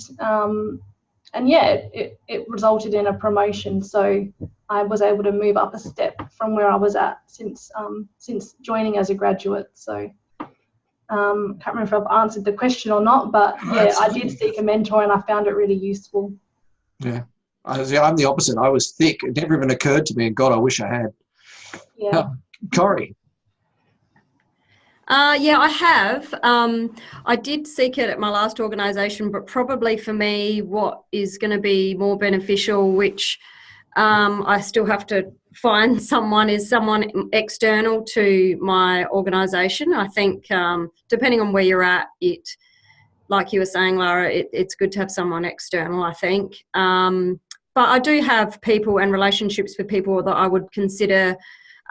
it resulted in a promotion. So I was able to move up a step from where I was at since joining as a graduate. So Can't remember if I've answered the question or not, but yeah, I did seek a mentor and I found it really useful. Yeah. I'm the opposite. I was thick. It never even occurred to me, and God, I wish I had. Yeah. Corrie. Yeah, I have. I did seek it at my last organisation, but probably for me, what is going to be more beneficial, which I still have to find someone, is someone external to my organisation. I think depending on where you're at, like you were saying, Lara, it's good to have someone external, I think. But I do have people and relationships with people that I would consider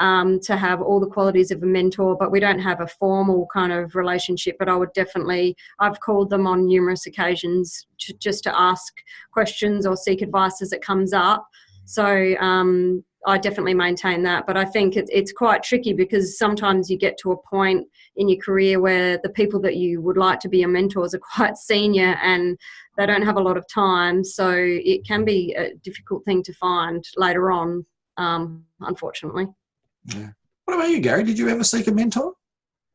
to have all the qualities of a mentor, but we don't have a formal kind of relationship. But I would definitely, I've called them on numerous occasions just to ask questions or seek advice as it comes up. So I definitely maintain that. But I think it's quite tricky because sometimes you get to a point in your career where the people that you would like to be your mentors are quite senior and they don't have a lot of time. So it can be a difficult thing to find later on, unfortunately. Yeah. What about you, Gary? Did you ever seek a mentor?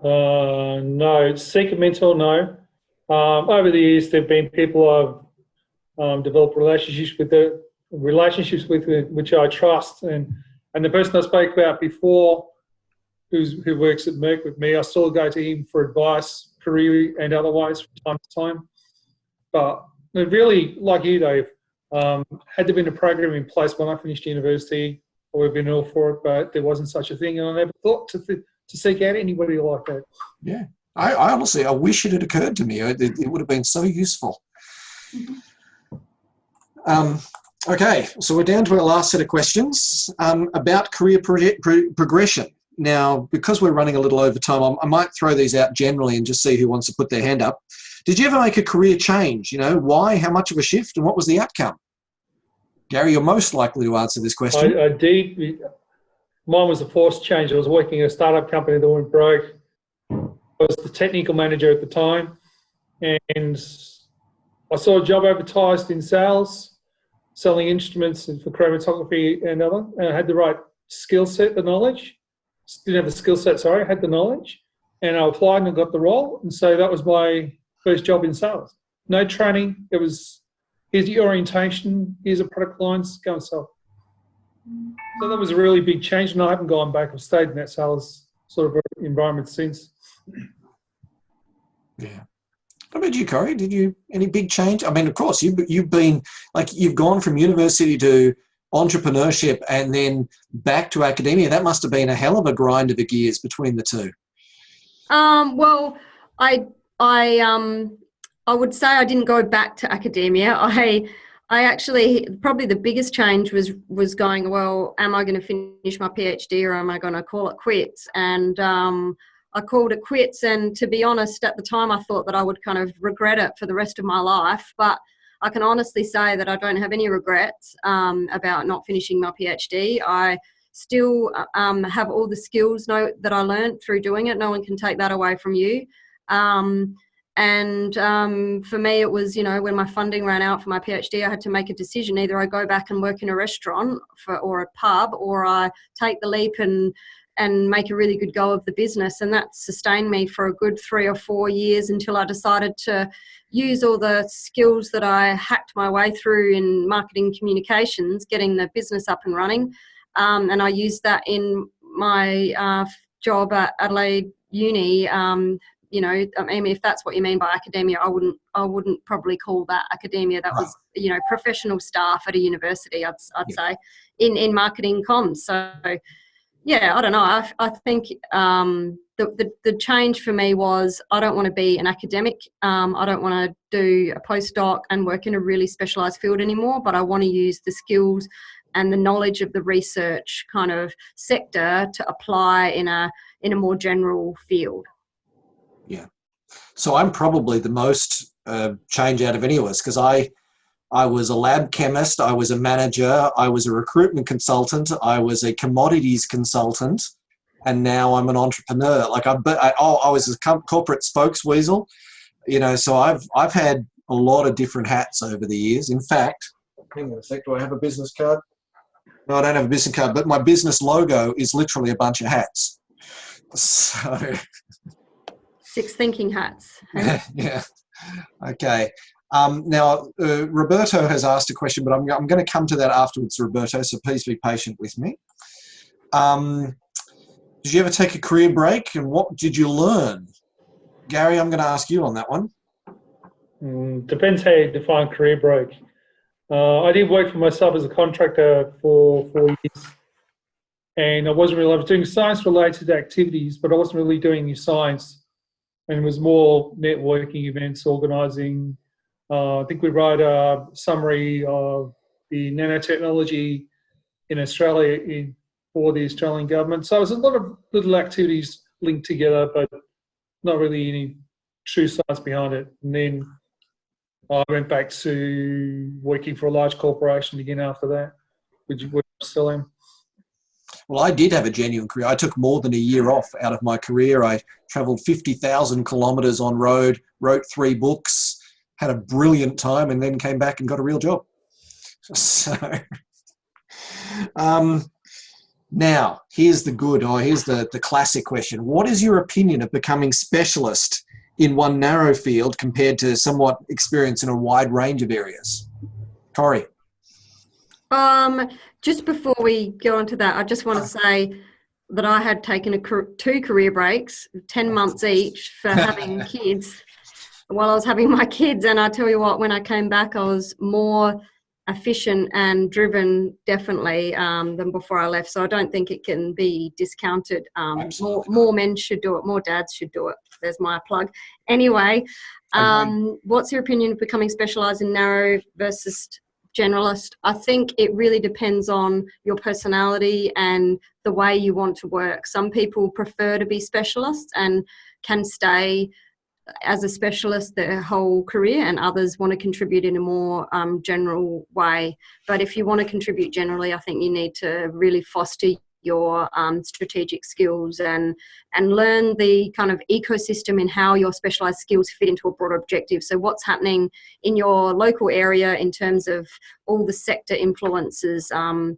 No, seek a mentor, no. Over the years, there have been people I've developed relationships with which I trust, and the person I spoke about before, who works at Merck with me, I still go to him for advice, career and otherwise from time to time. But it really, like you, Dave, had there been a program in place when I finished university, I would have been all for it, but there wasn't such a thing, and I never thought to seek out anybody like that. Yeah, I honestly, I wish it had occurred to me. It would have been so useful. Okay, so we're down to our last set of questions about career progression. Now, because we're running a little over time, I might throw these out generally and just see who wants to put their hand up. Did you ever make a career change? You know, why, how much of a shift, and what was the outcome? Gary, you're most likely to answer this question. I did. Mine was a forced change. I was working in a startup company that went broke. I was the technical manager at the time, and I saw a job advertised in sales, selling instruments for chromatography and other. And I had the right skill set, the knowledge. Didn't have the skill set, sorry, I had the knowledge. And I applied and I got the role. And so that was my first job in sales. No training. It was, here's the orientation, here's a product lines, go and sell. So that was a really big change, and I haven't gone back. I've stayed in that sales sort of environment since. Yeah. What about you, Corrie? Did you any big change? I mean, of course, you've been like you've gone from university to entrepreneurship and then back to academia. That must have been a hell of a grind of the gears between the two. Well, I would say I didn't go back to academia. I actually, probably the biggest change was going, well, am I going to finish my PhD or am I going to call it quits? And I called it quits, and to be honest, at the time I thought that I would kind of regret it for the rest of my life, but I can honestly say that I don't have any regrets about not finishing my PhD. I still have all the skills that I learned through doing it. No one can take that away from you. And for me, it was, when my funding ran out for my PhD, I had to make a decision. Either I go back and work in a restaurant or a pub, or I take the leap and make a really good go of the business. And that sustained me for a good 3 or 4 years until I decided to use all the skills that I hacked my way through in marketing communications, getting the business up and running. And I used that in my job at Adelaide Uni. I mean, if that's what you mean by academia, I wouldn't probably call that academia. That was, professional staff at a university, I'd say, in marketing comms. So, yeah, I don't know. I think the change for me was I don't want to be an academic. I don't want to do a postdoc and work in a really specialised field anymore, but I want to use the skills and the knowledge of the research kind of sector to apply in a more general field. Yeah. So I'm probably the most change out of any of us, because I was a lab chemist, I was a manager, I was a recruitment consultant, I was a commodities consultant, and now I'm an entrepreneur. Like I was a corporate spokesweasel, so I've had a lot of different hats over the years. In fact, hang on a sec, do I have a business card? No, I don't have a business card, but my business logo is literally a bunch of hats. So 6 thinking hats. Yeah. Okay. Now, Roberto has asked a question, but I'm going to come to that afterwards, Roberto, so please be patient with me. Did you ever take a career break, and what did you learn? Gary, I'm going to ask you on that one. Depends how you define career break. I did work for myself as a contractor for 4 years, and I was doing science-related activities, but I wasn't really doing any science, and it was more networking events, organising. I think we wrote a summary of the nanotechnology in Australia for the Australian government. So it was a lot of little activities linked together, but not really any true science behind it. And then I went back to working for a large corporation again after that, which I still am. Well, I did have a genuine career. I took more than a year off out of my career. I travelled 50,000 kilometres on road, wrote 3 books, had a brilliant time, and then came back and got a real job. So, now, here's the classic question. What is your opinion of becoming specialist in one narrow field compared to somewhat experience in a wide range of areas? Corey. Just before we go on to that, I just want to say that I had taken 2 career breaks, 10 months each, for having kids while I was having my kids. And I tell you what, when I came back, I was more efficient and driven, definitely, than before I left. So I don't think it can be discounted. More men should do it. More dads should do it. There's my plug. Anyway, what's your opinion of becoming specialised in narrow versus generalist? I think it really depends on your personality and the way you want to work. Some people prefer to be specialists and can stay as a specialist their whole career, and others want to contribute in a more general way. But if you want to contribute generally, I think you need to really foster your strategic skills and learn the kind of ecosystem in how your specialised skills fit into a broader objective. So what's happening in your local area in terms of all the sector influences in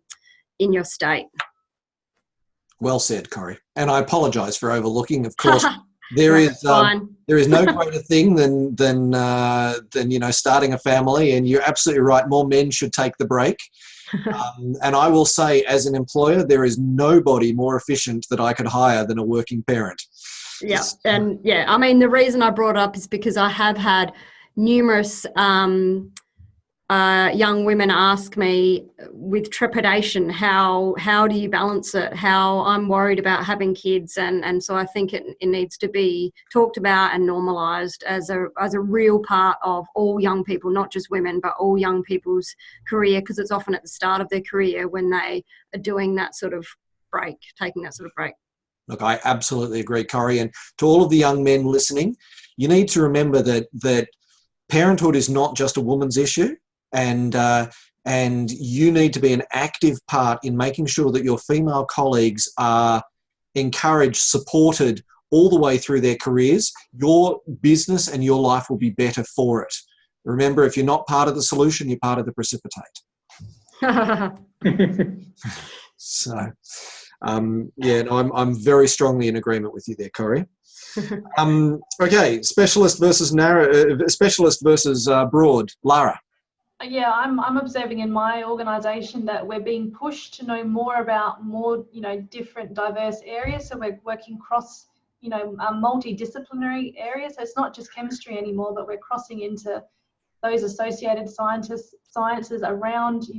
your state. Well said, Corey. And I apologise for overlooking, of course. There is no greater thing than starting a family, and you're absolutely right. More men should take the break. And I will say, as an employer, there is nobody more efficient that I could hire than a working parent. Yeah, and I mean, the reason I brought it up is because I have had numerous young women ask me with trepidation, how do you balance it? How I'm worried about having kids, and so I think it needs to be talked about and normalised as a real part of all young people, not just women, but all young people's career, because it's often at the start of their career when they are doing that sort of break, taking that sort of break. Look, I absolutely agree, Corey. And to all of the young men listening, you need to remember that parenthood is not just a woman's issue. And you need to be an active part in making sure that your female colleagues are encouraged, supported all the way through their careers. Your business and your life will be better for it. Remember, if you're not part of the solution, you're part of the precipitate. So, I'm very strongly in agreement with you there, Corey. Okay, specialist versus broad. Lara. Yeah, I'm observing in my organisation that we're being pushed to know more about different diverse areas. So we're working cross, multidisciplinary areas. So it's not just chemistry anymore, but we're crossing into those associated sciences around,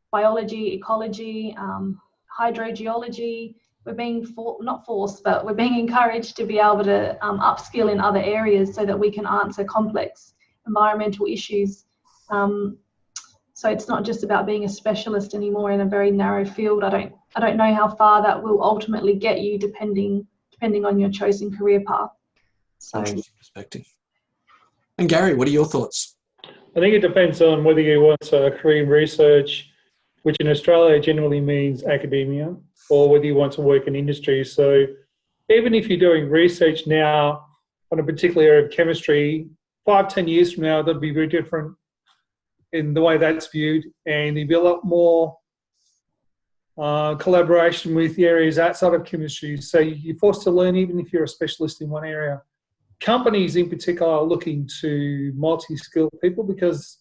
biology, ecology, hydrogeology. We're being not forced, but we're being encouraged to be able to upskill in other areas so that we can answer complex environmental issues. So it's not just about being a specialist anymore in a very narrow field. I don't know how far that will ultimately get you, depending on your chosen career path. So, interesting perspective. And Gary, what are your thoughts? I think it depends on whether you want a career in research, which in Australia generally means academia, or whether you want to work in industry. So even if you're doing research now on a particular area of chemistry, 5-10 years from now, that'll be very different in the way that's viewed, and there'll be a lot more collaboration with the areas outside of chemistry. So you're forced to learn even if you're a specialist in one area. companies in particular are looking to multi-skilled people because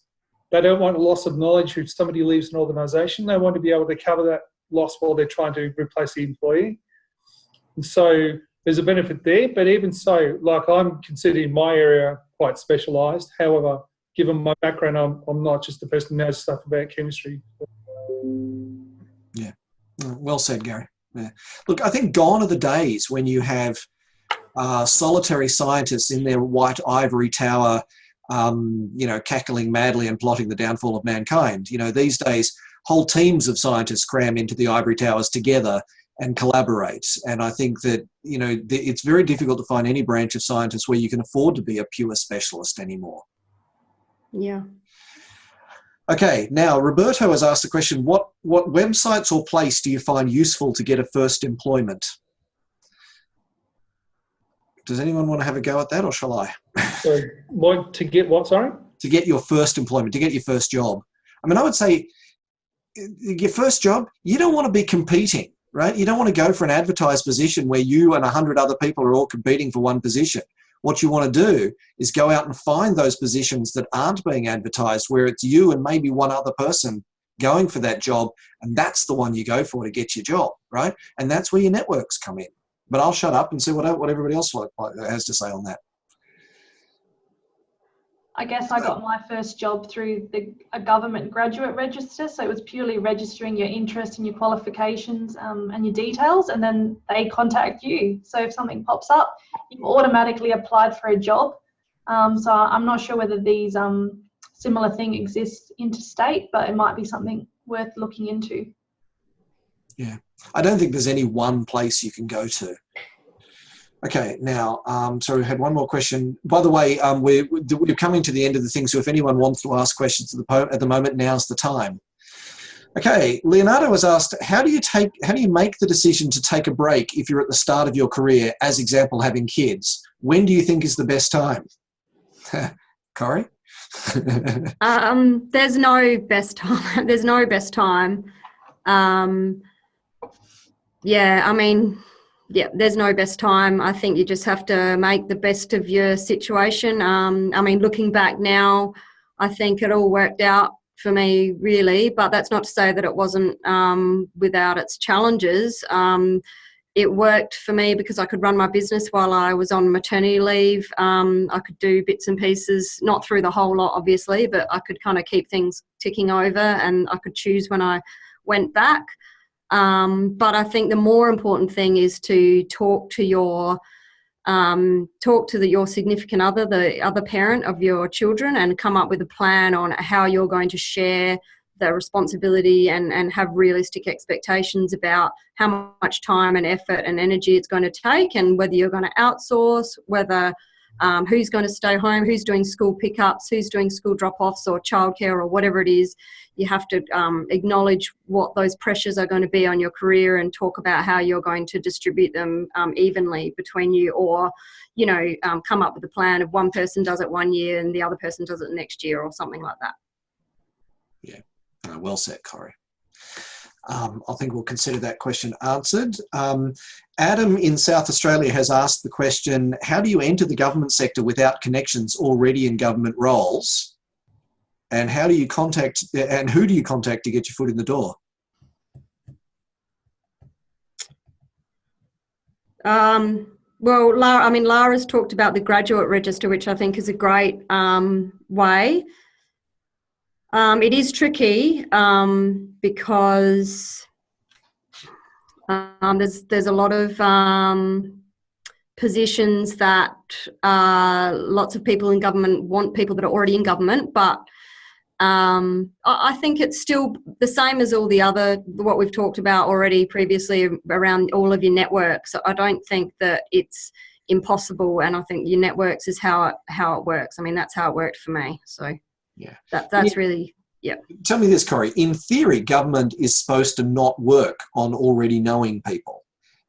they don't want a loss of knowledge if somebody leaves an organisation. They want to be able to cover that loss while they're trying to replace the employee. And so there's a benefit there, but even so, like I'm considered in my area quite specialised. However, given my background, I'm not just the person who knows stuff about chemistry. Yeah, well said, Gary. Yeah. Look, I think gone are the days when you have solitary scientists in their white ivory tower, cackling madly and plotting the downfall of mankind. These days, whole teams of scientists cram into the ivory towers together and collaborate. And I think that, it's very difficult to find any branch of scientists where you can afford to be a pure specialist anymore. Yeah. Okay, now Roberto has asked the question, what websites or place do you find useful to get a first employment? Does anyone want to have a go at that, or shall I? So, to get what, sorry? To get your first employment, to get your first job. I mean, I would say your first job, you don't want to be competing, right? You don't want to go for an advertised position where you and 100 other people are all competing for one position. What you want to do is go out and find those positions that aren't being advertised, where it's you and maybe one other person going for that job, and that's the one you go for to get your job, right? And that's where your networks come in. But I'll shut up and see what everybody else has to say on that. I guess I got my first job through a government graduate register. So it was purely registering your interest and your qualifications and your details, and then they contact you. So if something pops up, you've automatically applied for a job. So I'm not sure whether these similar thing exists interstate, but it might be something worth looking into. Yeah. I don't think there's any one place you can go to. Okay, now, so we had one more question. By the way, we're coming to the end of the thing, so if anyone wants to ask questions at the moment, now's the time. Okay, Leonardo has asked, how do you make the decision to take a break if you're at the start of your career, as example, having kids? When do you think is the best time? Corey? There's no best time. There's no best time. There's no best time. I think you just have to make the best of your situation. Looking back now, I think it all worked out for me, really, but that's not to say that it wasn't without its challenges. It worked for me because I could run my business while I was on maternity leave. I could do bits and pieces, not through the whole lot, obviously, but I could kind of keep things ticking over, and I could choose when I went back. But I think the more important thing is to talk to your significant other, the other parent of your children, and come up with a plan on how you're going to share the responsibility and have realistic expectations about how much time and effort and energy it's going to take, and whether you're going to outsource, whether who's going to stay home, who's doing school pickups, who's doing school drop-offs or childcare or whatever it is. You have to acknowledge what those pressures are going to be on your career and talk about how you're going to distribute them evenly between you, or, come up with a plan of one person does it one year and the other person does it next year or something like that. Yeah, well said, Corey. I think we'll consider that question answered. Adam in South Australia has asked the question, how do you enter the government sector without connections already in government roles? And who do you contact to get your foot in the door? Lara's talked about the graduate register, which I think is a great way. It is tricky because there's a lot of positions that lots of people in government want people that are already in government, but I think it's still the same as all the other, what we've talked about already previously around all of your networks. I don't think that it's impossible, and I think your networks is how it works. I mean, that's how it worked for me. So yeah, that's really, yeah. Tell me this, Corey. In theory, government is supposed to not work on already knowing people,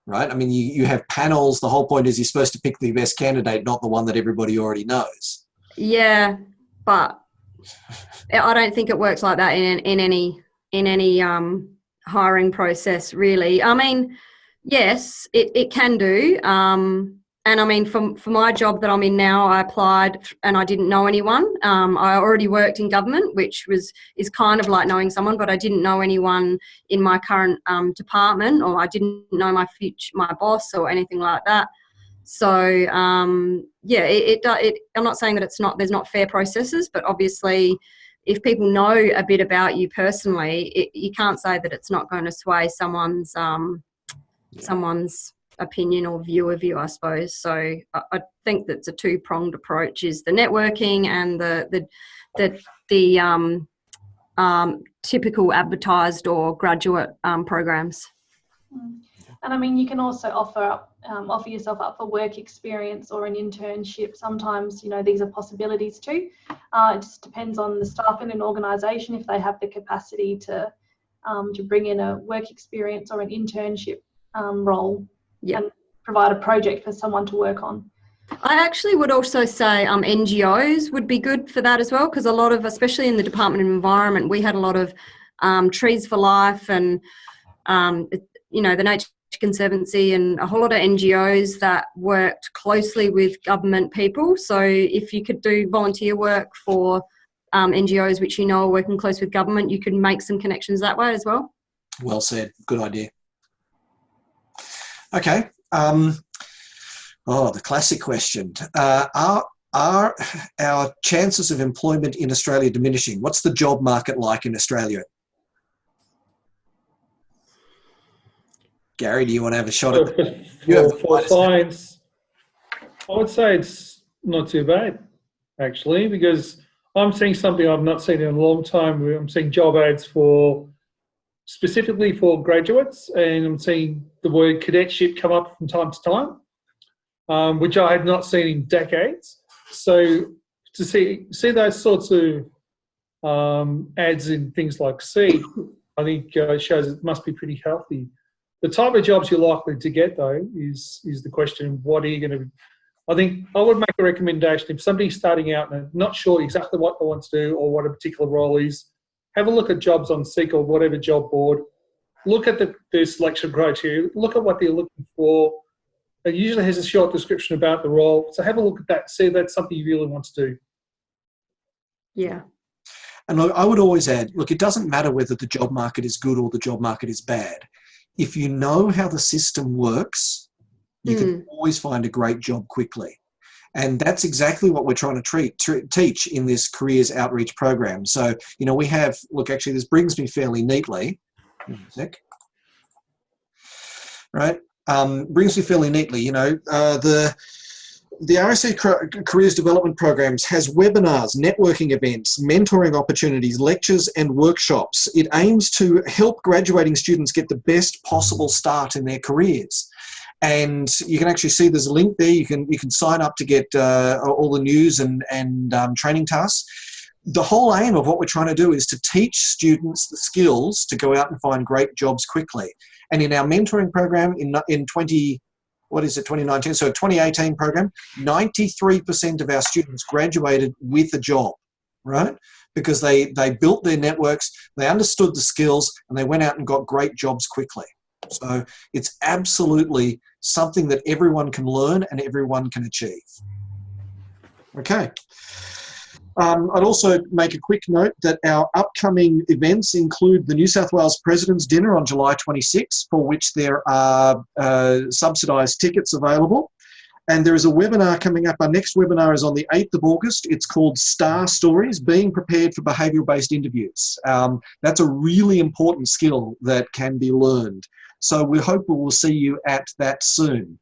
right? I mean, you have panels. The whole point is you're supposed to pick the best candidate, not the one that everybody already knows. Yeah, but I don't think it works like that in any hiring process, really. I mean, yes, it can do. And I mean, for my job that I'm in now, I applied and I didn't know anyone. I already worked in government, which is kind of like knowing someone, but I didn't know anyone in my current department, or I didn't know my boss or anything like that. So yeah, I'm not saying that there's not fair processes, but obviously, if people know a bit about you personally, you can't say that it's not going to sway someone's opinion or view of you, I suppose. So I think that's a two-pronged approach: is the networking and the typical advertised or graduate programs. And I mean, you can also offer yourself up for work experience or an internship. Sometimes, these are possibilities too. It just depends on the staff in an organisation if they have the capacity to bring in a work experience or an internship role. Yeah. And provide a project for someone to work on. I actually would also say NGOs would be good for that as well, because a lot of, especially in the Department of Environment, we had a lot of Trees for Life and, the Nature Conservancy and a whole lot of NGOs that worked closely with government people. So if you could do volunteer work for NGOs which are working close with government, you could make some connections that way as well. Well said. Good idea. Okay. The classic question. Are our chances of employment in Australia diminishing? What's the job market like in Australia? Gary, do you want to have a shot at that? For science, I would say it's not too bad, actually, because I'm seeing something I've not seen in a long time. I'm seeing job ads specifically for graduates, and I'm seeing the word cadetship come up from time to time, which I had not seen in decades. So to see those sorts of ads in things like Seed, I think shows it must be pretty healthy. The type of jobs you're likely to get, though, is the question: what are you going to? I think I would make a recommendation if somebody's starting out and not sure exactly what they want to do or what a particular role is. Have a look at jobs on Seek or whatever job board. Look at the selection criteria. Look at what they're looking for. It usually has a short description about the role. So have a look at that. See if that's something you really want to do. Yeah. And look, I would always add, look, it doesn't matter whether the job market is good or the job market is bad. If you know how the system works, you can always find a great job quickly. And that's exactly what we're trying to teach in this careers outreach program. So, we have, look, actually, this brings me fairly neatly. Right? Brings me fairly neatly, the RACI Careers Development Programs has webinars, networking events, mentoring opportunities, lectures and workshops. It aims to help graduating students get the best possible start in their careers. And you can actually see there's a link there. You can sign up to get all the news and training tasks. The whole aim of what we're trying to do is to teach students the skills to go out and find great jobs quickly. And in our mentoring program in 2019, so 2018 program, 93% of our students graduated with a job, right? Because they built their networks, they understood the skills, and they went out and got great jobs quickly. So it's absolutely something that everyone can learn and everyone can achieve. Okay. I'd also make a quick note that our upcoming events include the New South Wales President's Dinner on July 26, for which there are subsidised tickets available. And there is a webinar coming up. Our next webinar is on the 8th of August. It's called Star Stories, Being Prepared for Behavioural-Based Interviews. That's a really important skill that can be learned. So we hope we will see you at that soon.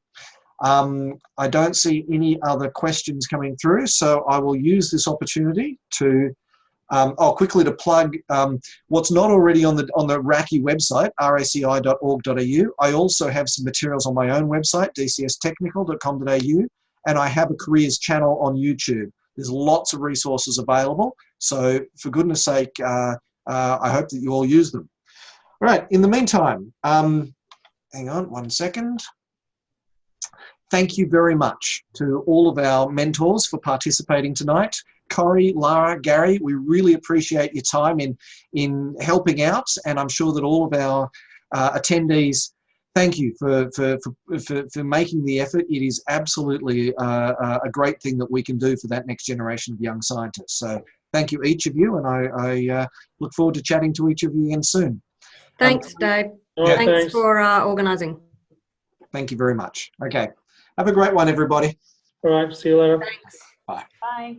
I don't see any other questions coming through, so I will use this opportunity to quickly to plug what's not already on the RACI website, raci.org.au. I also have some materials on my own website, dcstechnical.com.au, and I have a careers channel on YouTube. There's lots of resources available, so for goodness sake, I hope that you all use them. All right, in the meantime, hang on 1 second. Thank you very much to all of our mentors for participating tonight. Corey, Lara, Gary, we really appreciate your time in helping out, and I'm sure that all of our attendees thank you for making the effort. It is absolutely a great thing that we can do for that next generation of young scientists. So thank you, each of you, and I look forward to chatting to each of you again soon. Thanks, Dave. All right, Thanks for organising. Thank you very much. Okay. Have a great one, everybody. All right, see you later. Thanks. Bye.